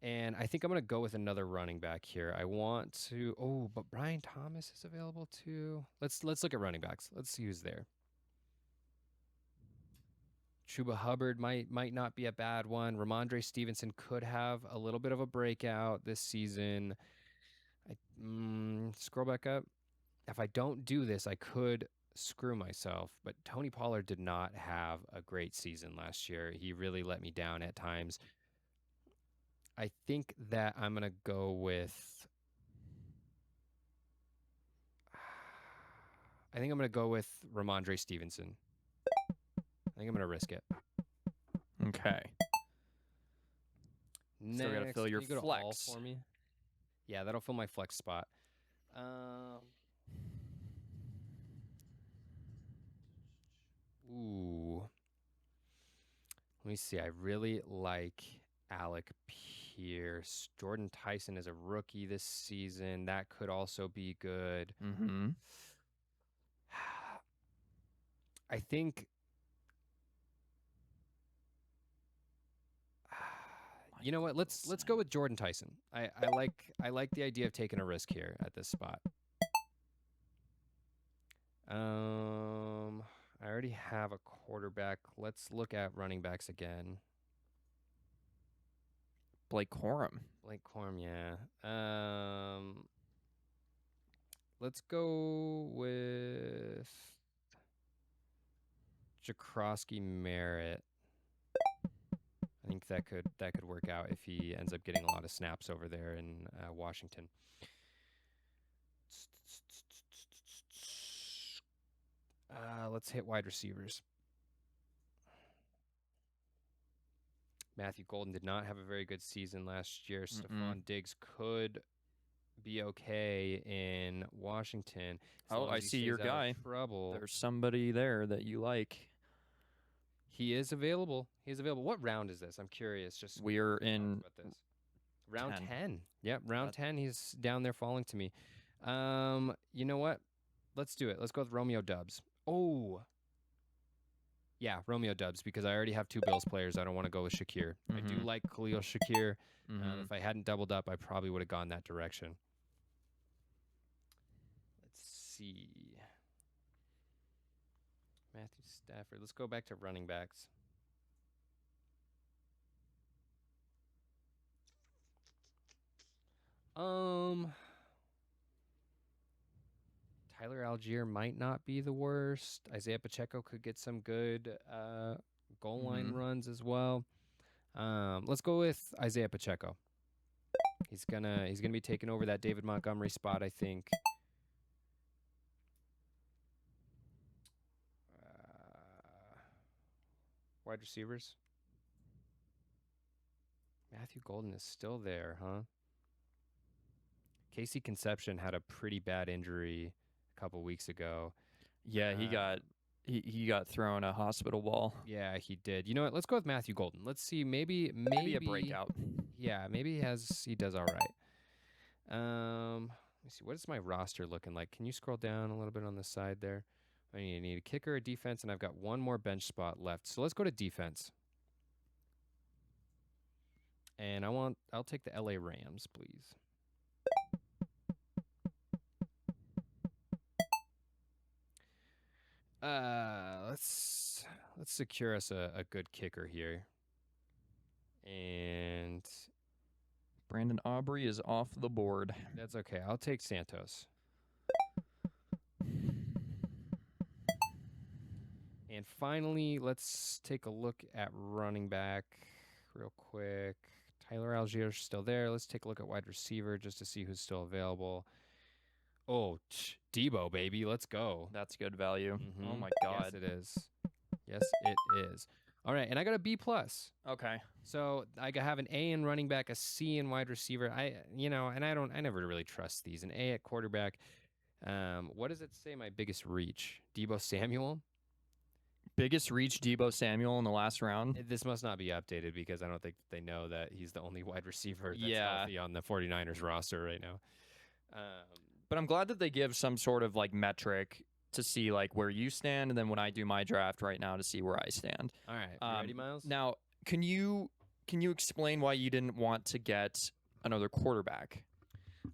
And I think I'm going to go with another running back here. I want to. Oh, but Brian Thomas is available too. Let's look at running backs. Let's see who's there. Chuba Hubbard might not be a bad one. Ramondre Stevenson could have a little bit of a breakout this season. Scroll back up. If I don't do this, I could screw myself. But Tony Pollard did not have a great season last year. He really let me down at times. I think that I'm going to go with... I think I'm going to go with Ramondre Stevenson. I think I'm going to risk it. Okay. Next, still got to fill your go flex to all for me. Yeah, that'll fill my flex spot. Let me see. I really like Alec Pierce. Jordan Tyson is a rookie this season. That could also be good. I think... You know what? Let's go with Jordan Tyson. I like the idea of taking a risk here at this spot. I already have a quarterback. Let's look at running backs again. Blake Corum. Yeah. Let's go with Jakrosky Merritt. I think that could work out if he ends up getting a lot of snaps over there in Washington. Let's hit wide receivers. Matthew Golden did not have a very good season last year. Stephon Diggs could be okay in Washington. I see your guy. Trouble. There's somebody there that you like. He is available. What round is this? I'm curious. Just we're in round 10. Yep, round 10. He's down there falling to me. You know what? Let's do it. Let's go with Romeo Doubs. Oh. Yeah, Romeo Doubs, because I already have two Bills players. I don't want to go with Shakir. I do like Khalil Shakir. If I hadn't doubled up, I probably would have gone that direction. Let's see. Matthew Stafford. Let's go back to running backs. Tyler Algier might not be the worst. Isaiah Pacheco could get some good goal line runs as well. Let's go with Isaiah Pacheco. He's gonna be taking over that David Montgomery spot, I think. Wide receivers. Matthew Golden is still there, huh? Casey Conception had a pretty bad injury a couple weeks ago. Yeah, he got thrown a hospital ball. Yeah, he did. You know what? Let's go with Matthew Golden. Let's see. Maybe a breakout. Yeah, maybe he does all right. Let me see. What is my roster looking like? Can you scroll down a little bit on the side there? I need a kicker, a defense, and I've got one more bench spot left. So let's go to defense. And I'll take the LA Rams, please. Let's secure us a good kicker here. And Brandon Aubrey is off the board. That's okay. I'll take Santos. And finally, let's take a look at running back real quick. Tyler Algier's still there. Let's take a look at wide receiver just to see who's still available. Oh, Debo, baby. Let's go. That's good value. Oh, my God. Yes, it is. Yes, it is. All right, and I got a B+. Okay. So I have an A in running back, a C in wide receiver. I never really trust these. An A at quarterback. What does it say my biggest reach? Debo Samuel? Biggest reach Debo Samuel in the last round? This must not be updated because I don't think they know that he's the only wide receiver that's Yeah. healthy on the 49ers roster right now. But I'm glad that they give some sort of like metric to see like where you stand, and then when I do my draft right now to see where I stand. All right, you ready, Miles? Now, can you explain why you didn't want to get another quarterback?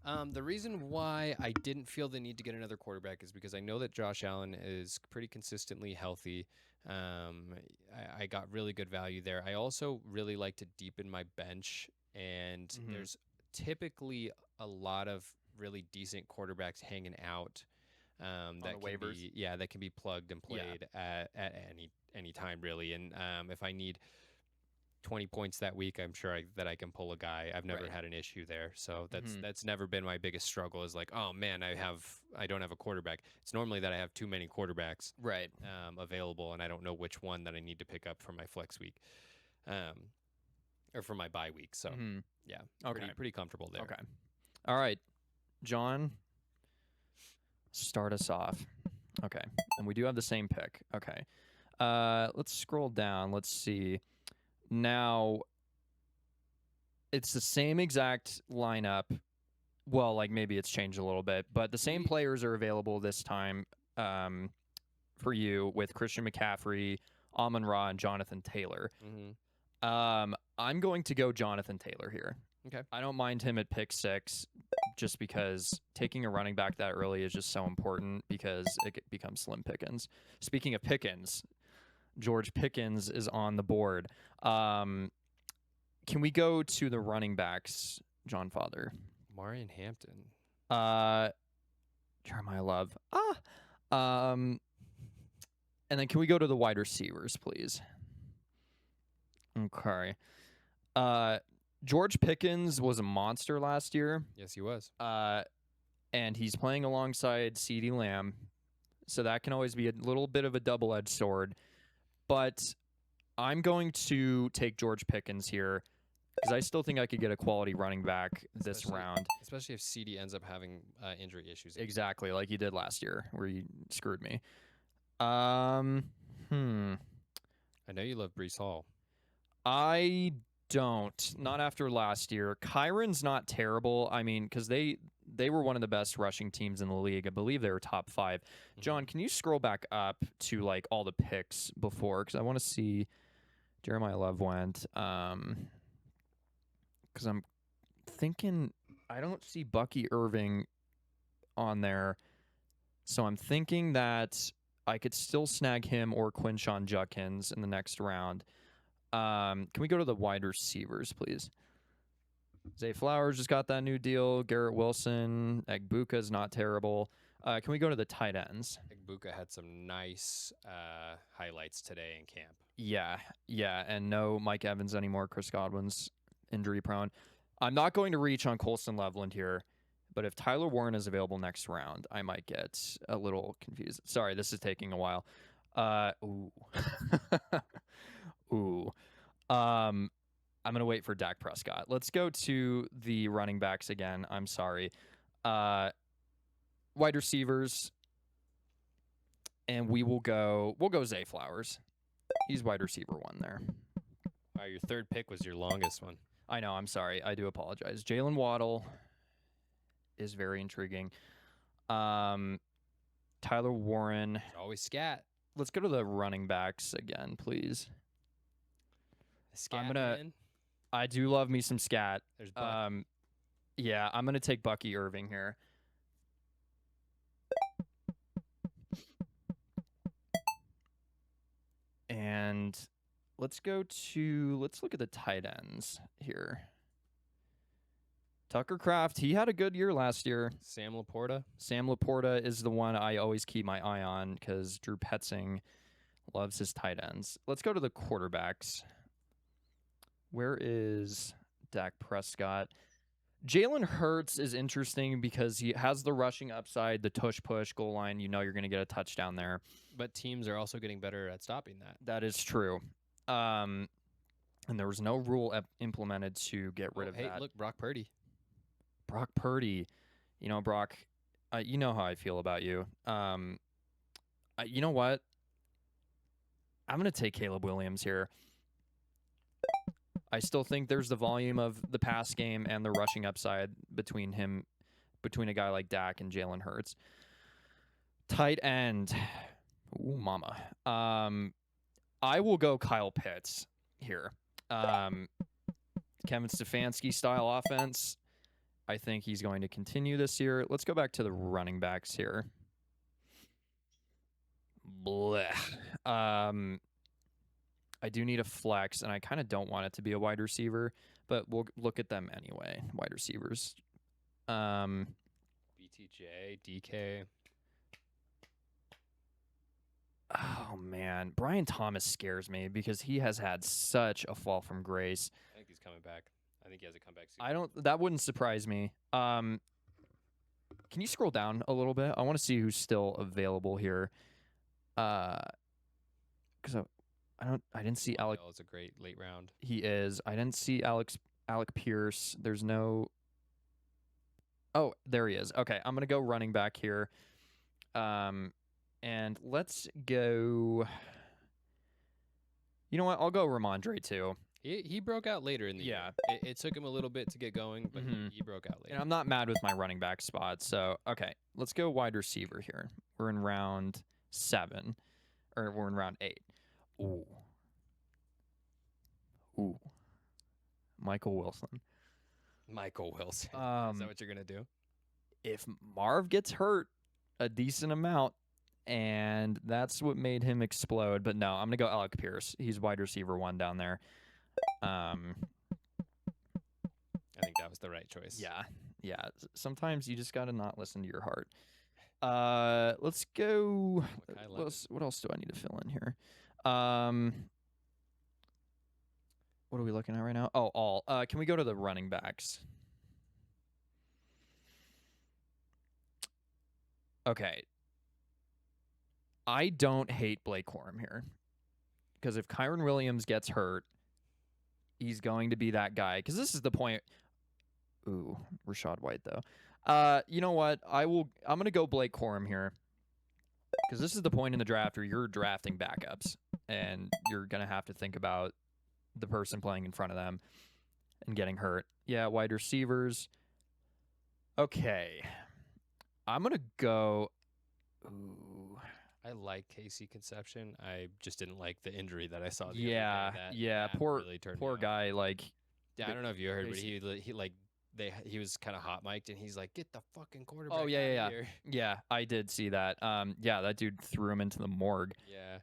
The reason why I didn't feel the need to get another quarterback is because I know that Josh Allen is pretty consistently healthy. I got really good value there. I also really like to deepen my bench, and there's typically a lot of really decent quarterbacks hanging out. That the waivers? that can be plugged and played at any time really. And if I need 20 points that week, I'm sure that I can pull a guy. I've never had an issue there, so that's never been my biggest struggle. Is like, oh man, I don't have a quarterback. It's normally that I have too many quarterbacks available, and I don't know which one that I need to pick up for my flex week, or for my bye week. So yeah, pretty comfortable there. Okay, all right, John. Start us off. Okay. And we do have the same pick. Okay. Let's scroll down. Let's see. Now, it's the same exact lineup. Well, like maybe it's changed a little bit, but the same players are available this time for you with Christian McCaffrey, Amon-Ra, and Jonathan Taylor. I'm going to go Jonathan Taylor here. Okay. I don't mind him at pick 6 just because taking a running back that early is just so important because it becomes slim pickings. Speaking of Pickens, George Pickens is on the board. Can we go to the running backs, John Father? Marion Hampton. Jeremiah Love. And then can we go to the wide receivers, please? Okay. George Pickens was a monster last year. Yes, he was. And he's playing alongside CeeDee Lamb, so that can always be a little bit of a double-edged sword. But I'm going to take George Pickens here because I still think I could get a quality running back this round. Especially if CD ends up having injury issues. Exactly, like you did last year where you screwed me. I know you love Breece Hall. I don't. Not after last year. Kyron's not terrible. I mean, because they were one of the best rushing teams in the league. I believe they were top 5. John, can you scroll back up to like all the picks before? Because I want to see Jeremiah Love went. Because I'm thinking I don't see Bucky Irving on there. So I'm thinking that I could still snag him or Quinshon Judkins in the next round. Can we go to the wide receivers, please? Zay Flowers just got that new deal. Garrett Wilson. Egbuka's not terrible. Can we go to the tight ends? Egbuka had some nice highlights today in camp. Yeah. And no Mike Evans anymore. Chris Godwin's injury prone. I'm not going to reach on Colston Loveland here, but if Tyler Warren is available next round, I might get a little confused. Sorry, this is taking a while. Ooh. I'm going to wait for Dak Prescott. Let's go to the running backs again. I'm sorry. Wide receivers. And we'll go Zay Flowers. He's wide receiver 1 there. All right, your third pick was your longest one. I know. I'm sorry. I do apologize. Jalen Waddle is very intriguing. Tyler Warren. There's always scat. Let's go to the running backs again, please. Scat, man. I do love me some scat. There's Bucky. Yeah, I'm gonna take Bucky Irving here. And let's look at the tight ends here. Tucker Kraft, he had a good year last year. Sam Laporta is the one I always keep my eye on because Drew Petzing loves his tight ends. Let's go to the quarterbacks. Where is Dak Prescott. Jalen Hurts is interesting because he has the rushing upside, the tush push goal line. You know you're going to get a touchdown there. But teams are also getting better at stopping that. That is true. And there was no rule implemented to get rid of hey, that. Look, Brock Purdy. Brock Purdy. You know, Brock, you know how I feel about you. You know what? I'm going to take Caleb Williams here. I still think there's the volume of the pass game and the rushing upside between a guy like Dak and Jalen Hurts. Tight end. Ooh, mama. I will go Kyle Pitts here. Kevin Stefanski style offense. I think he's going to continue this year. Let's go back to the running backs here. Blech. I do need a flex, and I kind of don't want it to be a wide receiver, but we'll look at them anyway. Wide receivers. BTJ, DK. Oh, man. Brian Thomas scares me because he has had such a fall from grace. I think he's coming back. I think he has a comeback soon. That wouldn't surprise me. Can you scroll down a little bit? I want to see who's still available here. Because I didn't see Alec. It's a great late round. He is. I didn't see Alec Pierce. There's no. Oh, there he is. Okay, I'm gonna go running back here. And let's go. You know what? I'll go Ramondre too. He broke out later in the year. It took him a little bit to get going, but he broke out later. And I'm not mad with my running back spot. So okay, let's go wide receiver here. We're in round 7, or we're in round 8. Ooh. Michael Wilson. Is that what you're going to do? If Marv gets hurt a decent amount, and that's what made him explode. But no, I'm going to go Alec Pierce. He's wide receiver 1 down there. I think that was the right choice. Yeah. Sometimes you just got to not listen to your heart. Let's go. What else do I need to fill in here? What are we looking at right now? Oh, all. Can we go to the running backs? Okay. I don't hate Blake Corum here. Because if Kyron Williams gets hurt, he's going to be that guy. Because this is the point. Ooh, Rachaad White, though. You know what? I'm going to go Blake Corum here. Because this is the point in the draft where you're drafting backups. And you're going to have to think about the person playing in front of them and getting hurt. Yeah, wide receivers. Okay. I'm going to go... Ooh. I like Casey Conception. I just didn't like the injury that I saw. Yeah. Poor guy. Like, I don't know if you heard, but he was kind of hot mic'd, and he's like, "Get the fucking quarterback." Oh yeah. out of here. Yeah, I did see that. Yeah, that dude threw him into the morgue. Yeah.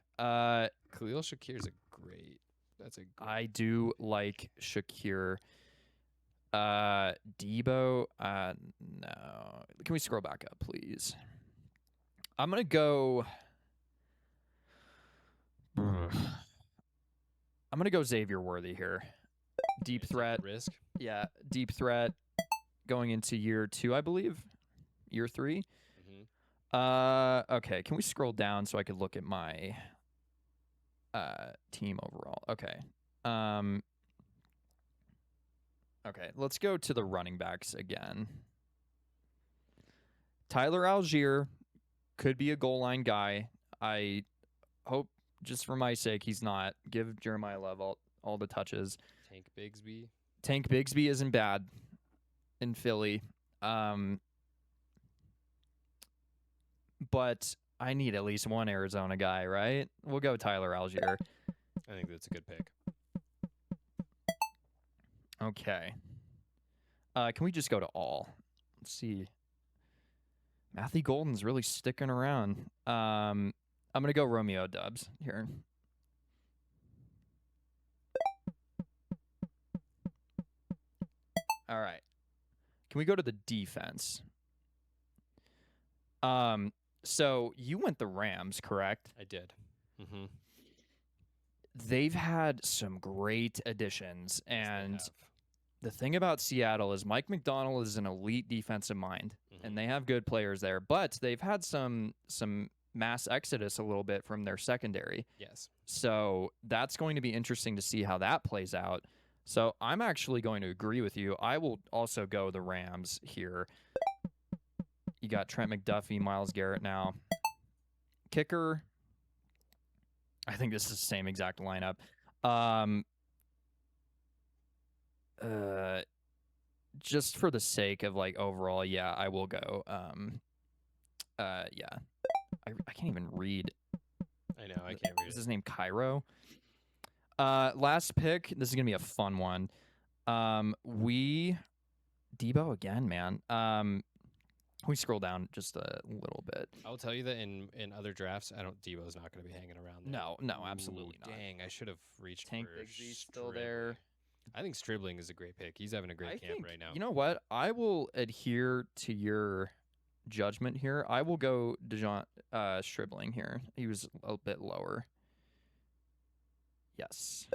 Khalil Shakir's I do like Shakir. Debo. No. Can we scroll back up, please? I'm gonna go. I'm gonna go Xavier Worthy here. Deep threat. Risk. Yeah, deep threat. Going into year 2, I believe. Year 3. Mm-hmm. Okay. Can we scroll down so I could look at my team overall? Okay. Okay. Let's go to the running backs again. Tyler Algier could be a goal line guy. I hope, just for my sake, he's not. Give Jeremiah Love all the touches. Tank Bigsby isn't bad in Philly. But I need at least one Arizona guy, right? We'll go Tyler Algier. I think that's a good pick. Okay. Can we just go to all? Let's see. Matthew Golden's really sticking around. I'm going to go Romeo Doubs here. All right. Can we go to the defense? So you went the Rams, correct? I did. Mm-hmm. They've had some great additions, and the thing about Seattle is Mike McDonald is an elite defensive mind, and they have good players there, but they've had some mass exodus a little bit from their secondary. Yes. So that's going to be interesting to see how that plays out. So I'm actually going to agree with you. I will also go the Rams here. You got Trent McDuffie, Myles Garrett now. Kicker, I think this is the same exact lineup. Just for the sake of like overall, yeah, I will go. Yeah. I can't even read. I know, I can't read Is it. his name Cairo? Last pick. This is gonna be a fun one. Debo again, man. We scroll down just a little bit. I'll tell you that in other drafts, Debo's not going to be hanging around there. No, absolutely not. Dang, I should have reached Tank for Bigsy's still Stribling. there. I think Stribling is a great pick. He's having a great I camp think, right now. You know what? I will adhere to your judgment here. I will go Stribling here. He was a bit lower. Yes.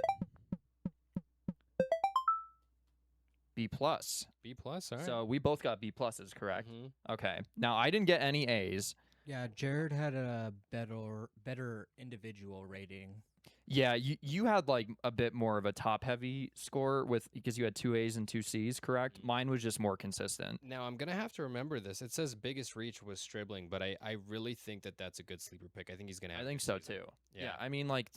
B+. B+, all right. So we both got B pluses, correct? Mhm. Okay. Now I didn't get any A's. Yeah, Jared had a better individual rating. Yeah, you had like a bit more of a top heavy score because you had 2 A's and 2 C's, correct? Mine was just more consistent. Now, I'm going to have to remember this. It says biggest reach was Stribling, but I really think that that's a good sleeper pick. I think he's going to have I a think good so season. too. Yeah. I mean, like,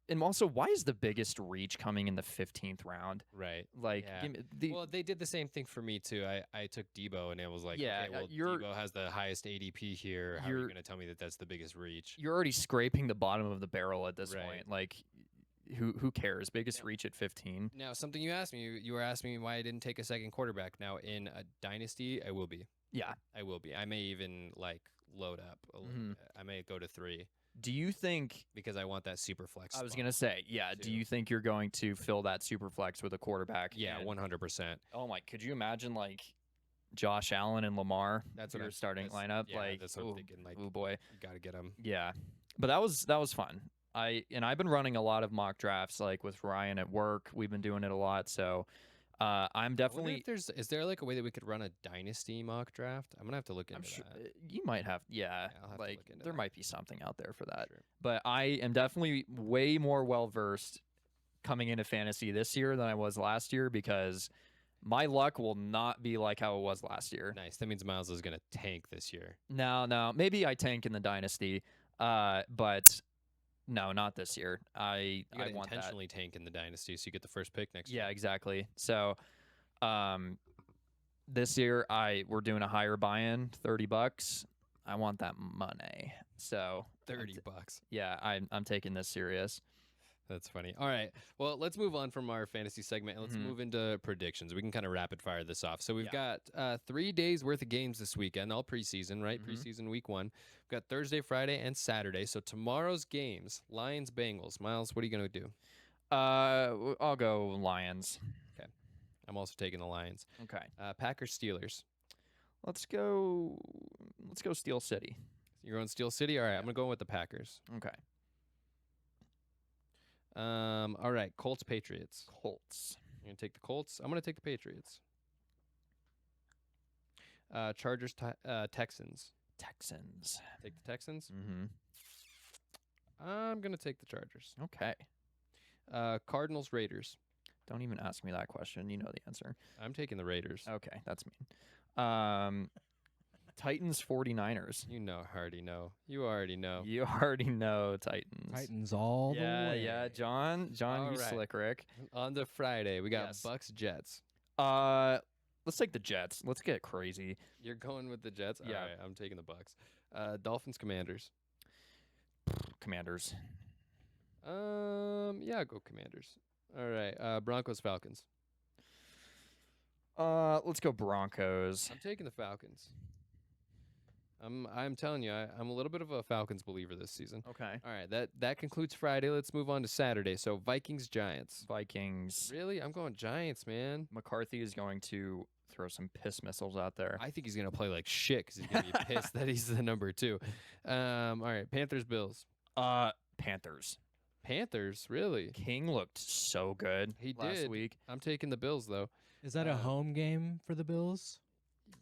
and also, why is the biggest reach coming in the 15th round? Right. Like, Yeah. give me Well, they did the same thing for me too. I took Debo, and it was like, Yeah, okay, well, Debo has the highest ADP here. How are you going to tell me that that's the biggest reach? you're already scraping the bottom of the barrel at this Right. point. Like, who cares? Biggest reach at 15. Now, something you asked me, you were asking me why I didn't take a second quarterback. Now, in a dynasty, I will be. Yeah. I will be. I may even like load up a little Mhm. bit. I may go to 3 Do you think? because I want that super flex. I was spot. gonna say, yeah. Do too. you think you're going to fill that super flex with a quarterback? Yeah, and- 100%. Oh my! Could you imagine like Josh Allen and Lamar? That's your what starting lineup. Yeah, like, that's what I'm ooh, thinking. Like, ooh boy. you got to get him. Yeah, but that was fun. I've been running a lot of mock drafts like with Ryan at work. We've been doing it a lot, so I'm definitely. Is there like a way that we could run a dynasty mock draft? I'm gonna have to look into I'm sure that. you might have. Yeah, I'll have to like look into there that. might be something out there for that. Sure. But I am definitely way more well versed coming into fantasy this year than I was last year because my luck will not be like how it was last year. Nice. That means Miles is gonna tank this year. No, maybe I tank in the dynasty, but no, not this year. You I gotta want that. intentionally tank in the dynasty so you get the first pick next Yeah, year. exactly. So, this year we're doing a higher buy-in, $30. I want that money. So $30. yeah, I'm taking this serious. That's funny. All right. Well, let's move on from our fantasy segment and let's Mhm. move into predictions. We can kind of rapid fire this off. So we've Yeah. got 3 days worth of games this weekend, all preseason, right? Mhm. Preseason week 1. We've got Thursday, Friday, and Saturday. So tomorrow's games, Lions, Bengals. Miles, what are you going to do? I'll go Lions. I'm also taking the Lions. Okay. Packers, Steelers. Let's go Steel City. You're going Steel City? All right. I'm going to go with the Packers. Okay. All right. Colts, Patriots. Colts. You're going to take the Colts. I'm going to take the Patriots. Chargers, Texans. Texans. Take the Texans. Mhm. I'm going to take the Chargers. Okay. Cardinals, Raiders. Don't even ask me that question. You know the answer. I'm taking the Raiders. Okay, that's mean. Titans 49ers. You already know. You already know. You already know Titans. Titans all the way. Yeah, John, All you right. slick, Rick. On the Friday, we got Yes. Bucks, Jets. Let's take the Jets. Let's get crazy. You're going with the Jets? Yeah. All right, I'm taking the Bucks. Dolphins, Commanders. Commanders. Yeah, go Commanders. All right, Broncos, Falcons. Let's go Broncos. I'm taking the Falcons. I'm telling you, I'm a little bit of a Falcons believer this season. Okay. All right, that concludes Friday. Let's move on to Saturday. So Vikings, Giants. Vikings. Really? I'm going Giants, man. McCarthy is going to throw some piss missiles out there. I think he's gonna play like shit because he's gonna be pissed that he's the number 2. All right, Panthers, Bills. Panthers. Panthers, really? King looked so good He last did. week. I'm taking the Bills though. Is that a home game for the Bills?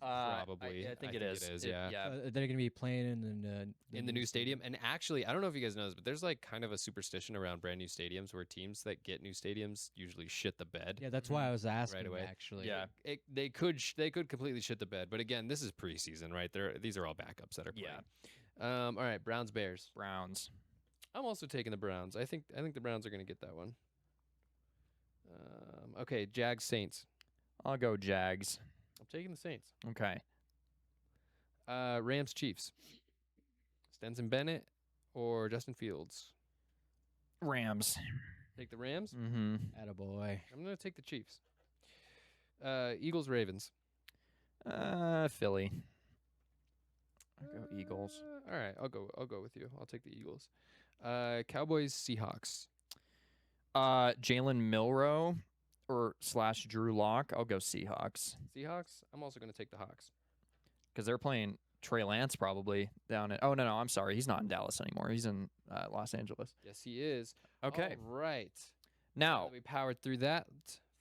Probably. I think it is. Yeah. They're going to be playing In the new stadium. And actually, I don't know if you guys know this, but there's like kind of a superstition around brand new stadiums where teams that get new stadiums usually shit the bed. Yeah, that's why I was asking. away. Actually, Yeah. They could completely shit the bed, but again, this is preseason, right? These are all backups that are playing. Yeah. All right, Browns Bears. Browns. I'm also taking the Browns. I think the Browns are going to get that one. Okay, Jags Saints. I'll go Jags. I'm taking the Saints. Okay. Rams Chiefs. Stenson Bennett or Justin Fields. Rams. Take the Rams. Mm-hmm. attaboy. I'm going to take the Chiefs. Eagles Ravens. Philly. I'll go Eagles. All right, I'll go with you. I'll take the Eagles. Cowboys Seahawks. Jalen Milrow or / Drew Lock. I'll go Seahawks Seahawks. I'm also going to take the Hawks. because they're playing Trey Lance probably down at. Oh no, I'm sorry, he's not in Dallas anymore. He's in Los Angeles. Yes, he is. Okay, All right. now We powered through that.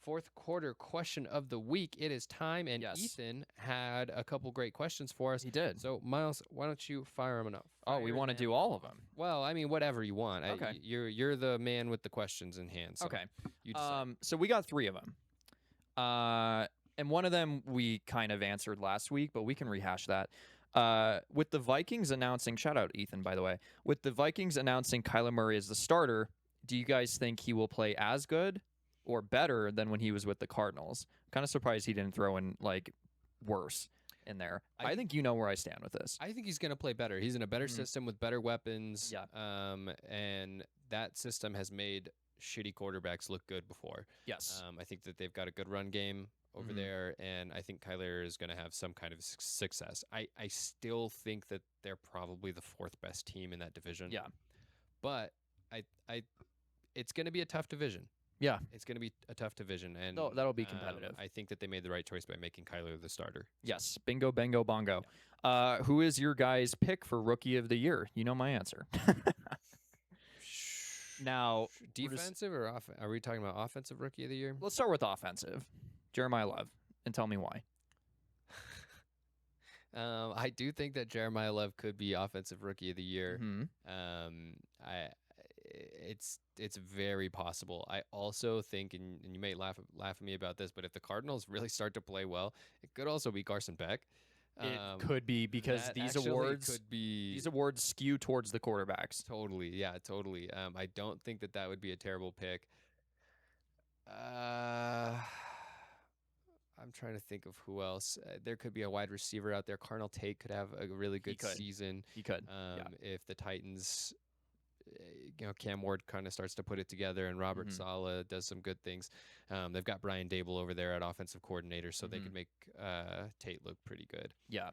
Fourth quarter question of the week. It is time, and Yes. Ethan had a couple great questions for us. he did. So, Miles, why don't you fire them up? Oh, we want to do all of them. Well, I mean, whatever you want. Okay. You're the man with the questions in hand. So Okay. You decide. So we got 3 of them. And one of them we kind of answered last week, but we can rehash that. With the Vikings announcing, shout out Ethan, by the way, with the Vikings announcing Kyler Murray as the starter, do you guys think he will play as good or better than when he was with the Cardinals? Kind of surprised he didn't throw in like worse in there. I think you know where I stand with this. I think he's going to play better. He's in a better system with better weapons. Yeah. And that system has made shitty quarterbacks look good before. Yes. I think that they've got a good run game over there, and I think Kyler is going to have some kind of success. I still think that they're probably the 4th best team in that division. Yeah. But it's going to be a tough division. Yeah. It's going to be a tough division, and That'll be competitive. I think that they made the right choice by making Kyler the starter. Yes. Bingo, bango, bongo. Who is your guys' pick for Rookie of the Year? You know my answer. Now, Defensive or are we talking about offensive rookie of the year? let's start with offensive. Jeremiah Love, and tell me why. I do think that Jeremiah Love could be offensive rookie of the year. Mhm. It's very possible. I also think, and you may laugh at me about this, but if the Cardinals really start to play well, it could also be Carson Beck. It could be because that these actually awards could be these awards skew towards the quarterbacks. totally, yeah, totally. I don't think that would be a terrible pick. I'm trying to think of who else. There could be a wide receiver out there. Carnell Tate could have a really good could. season. He could. If the Titans, Cam Ward kind of starts to put it together, and Robert Saleh does some good things. They've got Brian Dable over there at offensive coordinator, so they could make Tate look pretty good. Yeah.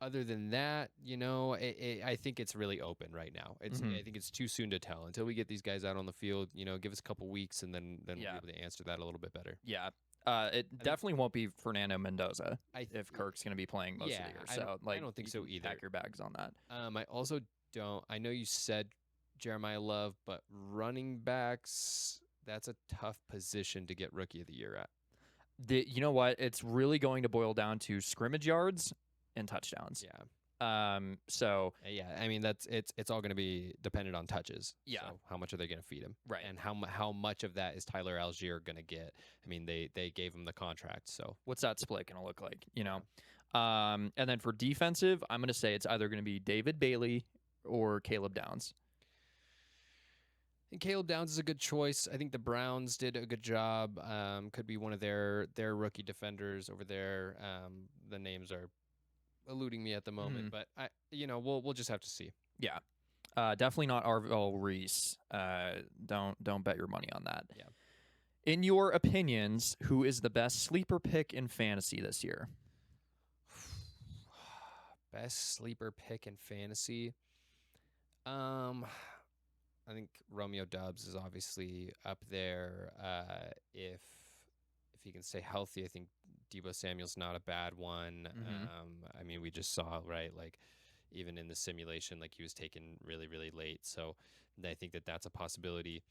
Other than that, I think it's really open right now. I think it's too soon to tell until we get these guys out on the field. Give us a couple weeks, and then we'll be able to answer that a little bit better. Yeah. It definitely won't be Fernando Mendoza if Kirk's going to be playing most of the year. So I don't think so either. Pack your bags on that. I also don't. I know you said Jeremiah Love, but running backs, that's a tough position to get Rookie of the Year at. You know what? It's really going to boil down to scrimmage yards and touchdowns. Yeah. So yeah, I mean it's all going to be dependent on touches. Yeah. So how much are they going to feed him? Right. And how much of that is Tyler Algier going to get? I mean, they gave him the contract, so what's that split going to look like? And then for defensive, I'm going to say it's either going to be David Bailey or Caleb Downs. And Caleb Downs is a good choice. I think the Browns did a good job. Could be one of their rookie defenders over there. The names are eluding me at the moment, but we'll just have to see. Yeah. Definitely not Arvell Reese. Don't bet your money on that. Yeah. In your opinions, who is the best sleeper pick in fantasy this year? Best sleeper pick in fantasy. I think Romeo Doubs is obviously up there. If he can stay healthy, I think Deebo Samuel's not a bad one. I mean, we just saw, right, like even in the simulation, like he was taken really, really late. So I think that that's a possibility.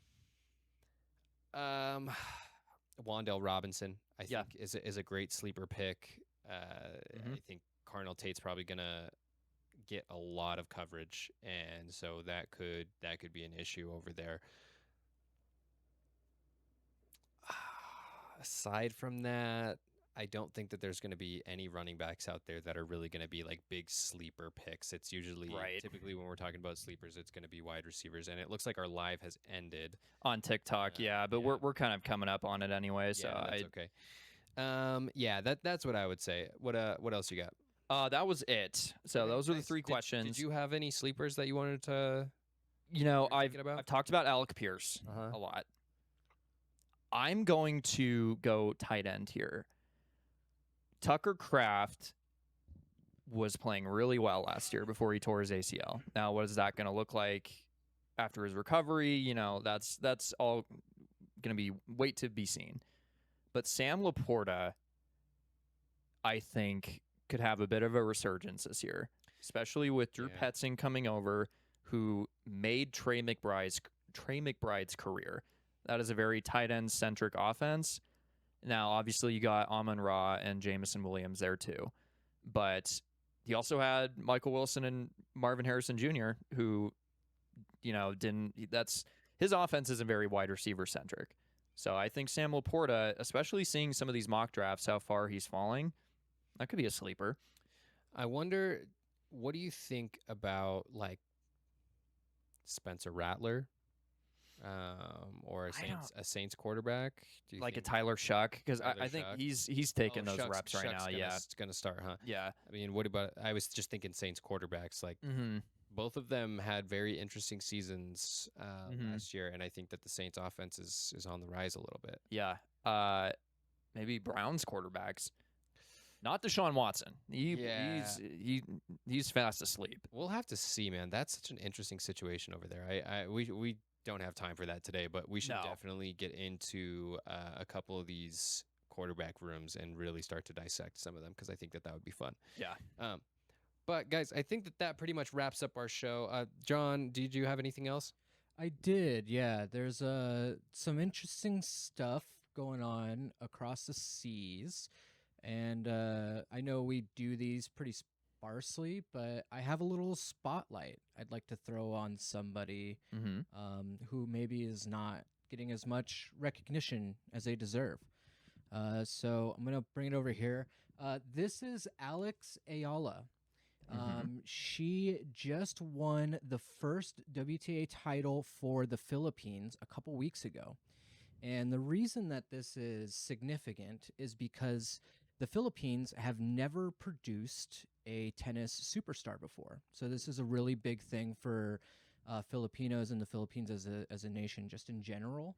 Wandale Robinson, I think, is a great sleeper pick. I think Cardinal Tate's probably gonna get a lot of coverage, and so that could be an issue over there. Aside from that, I don't think that there's going to be any running backs out there that are really going to be like big sleeper picks. It's usually typically when we're talking about sleepers, it's going to be wide receivers, and it looks like our live has ended on TikTok. But we're kind of coming up on it anyway, so that's okay. That's what I would say. What else you got? That was it. So those are the three questions. Did you have any sleepers that you wanted to? I've talked about Alec Pierce a lot. I'm going to go tight end here. Tucker Kraft was playing really well last year before he tore his ACL. Now, what is that going to look like after his recovery? That's all going to be wait to be seen. But Sam Laporta, I think, could have a bit of a resurgence this year, especially with Drew Petzing coming over, who made Trey McBride's career. That is a very tight end centric offense. Now, obviously, you got Amon-Ra and Jameson Williams there too, but he also had Michael Wilson and Marvin Harrison Jr., who, didn't. That's his offense isn't very wide receiver centric. So I think Sam Laporta, especially seeing some of these mock drafts, how far he's falling, that could be a sleeper. I wonder, what do you think about like Spencer Rattler? Or a Saints quarterback, like a Tyler Shuck, because I think he's taking those reps right now. It's gonna start, huh? Yeah. I mean, what about? I was just thinking Saints quarterbacks. Like both of them had very interesting seasons last year, and I think that the Saints offense is on the rise a little bit. Yeah. Maybe Browns quarterbacks. Not Deshaun Watson. He's fast asleep. We'll have to see, man. That's such an interesting situation over there. We don't have time for that today, but we should definitely get into a couple of these quarterback rooms and really start to dissect some of them, because I think that would be fun. Yeah. But guys, I think that pretty much wraps up our show. John, did you have anything else? I did. Yeah. There's some interesting stuff going on across the seas, and I know we do these pretty sparsely, but I have a little spotlight I'd like to throw on somebody who maybe is not getting as much recognition as they deserve. So I'm going to bring it over here. This is Alex Ayala. She just won the first WTA title for the Philippines a couple weeks ago. And the reason that this is significant is because the Philippines have never produced a tennis superstar before. So this is a really big thing for Filipinos and the Philippines as a nation, just in general.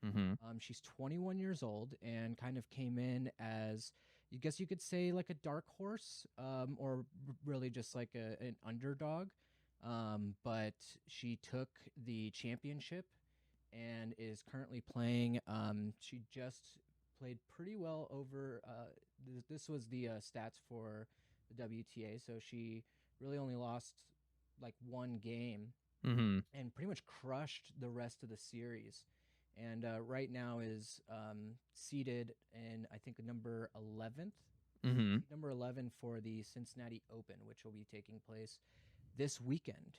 She's 21 years old and kind of came in as, I guess you could say, like a dark horse, or really just like an underdog. But she took the championship and is currently playing. She just played pretty well over. This was the stats for the WTA, so she really only lost like one game and pretty much crushed the rest of the series. And right now is seated in, I think, number 11th. Number 11 for the Cincinnati Open, which will be taking place this weekend.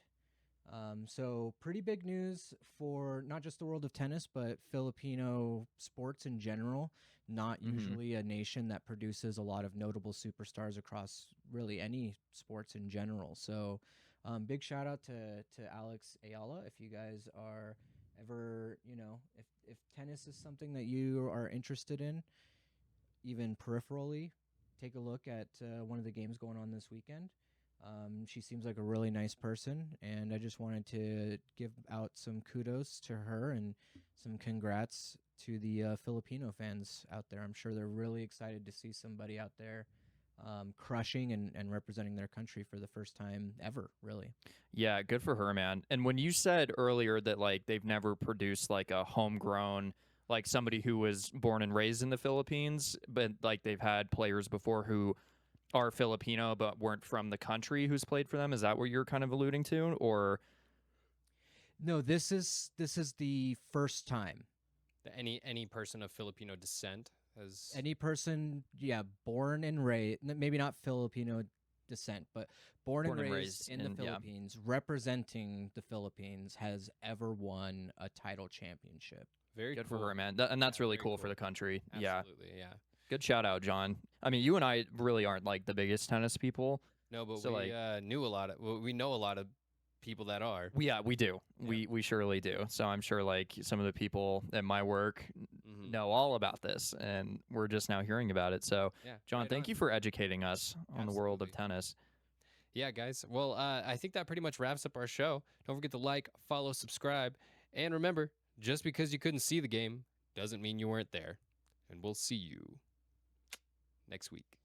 So pretty big news for not just the world of tennis, but Filipino sports in general. Not usually a nation that produces a lot of notable superstars across really any sports in general. So big shout out to Alex Ayala. If you guys are ever, if tennis is something that you are interested in, even peripherally, take a look at one of the games going on this weekend. She seems like a really nice person, and I just wanted to give out some kudos to her and some congrats to the Filipino fans out there. I'm sure they're really excited to see somebody out there crushing and representing their country for the first time ever, really. Yeah, good for her, man. And when you said earlier that like they've never produced like a homegrown, like somebody who was born and raised in the Philippines, but like they've had players before who are Filipino but weren't from the country who's played for them. Is that what you're kind of alluding to, or? No, this is the first time. Any person of Filipino descent has Any person, born and raised, maybe not Filipino descent, but born and raised in the Philippines, representing the Philippines, has ever won a title championship. very Good cool. for her, man. And that's really very cool cool. for the country. Absolutely, yeah. Good shout out, John. I mean, you and I really aren't like the biggest tennis people. No, but So, we knew a lot of. Well, we know a lot of people that are. Yeah, we do. Yeah. We surely do. So I'm sure like some of the people at my work Mhm. know all about this, and we're just now hearing about it. So, Yeah, John, right thank on. you for educating us on the world of Absolutely. tennis. Yeah, guys. Well, I think that pretty much wraps up our show. Don't forget to like, follow, subscribe, and remember, just because you couldn't see the game doesn't mean you weren't there. And we'll see you next week.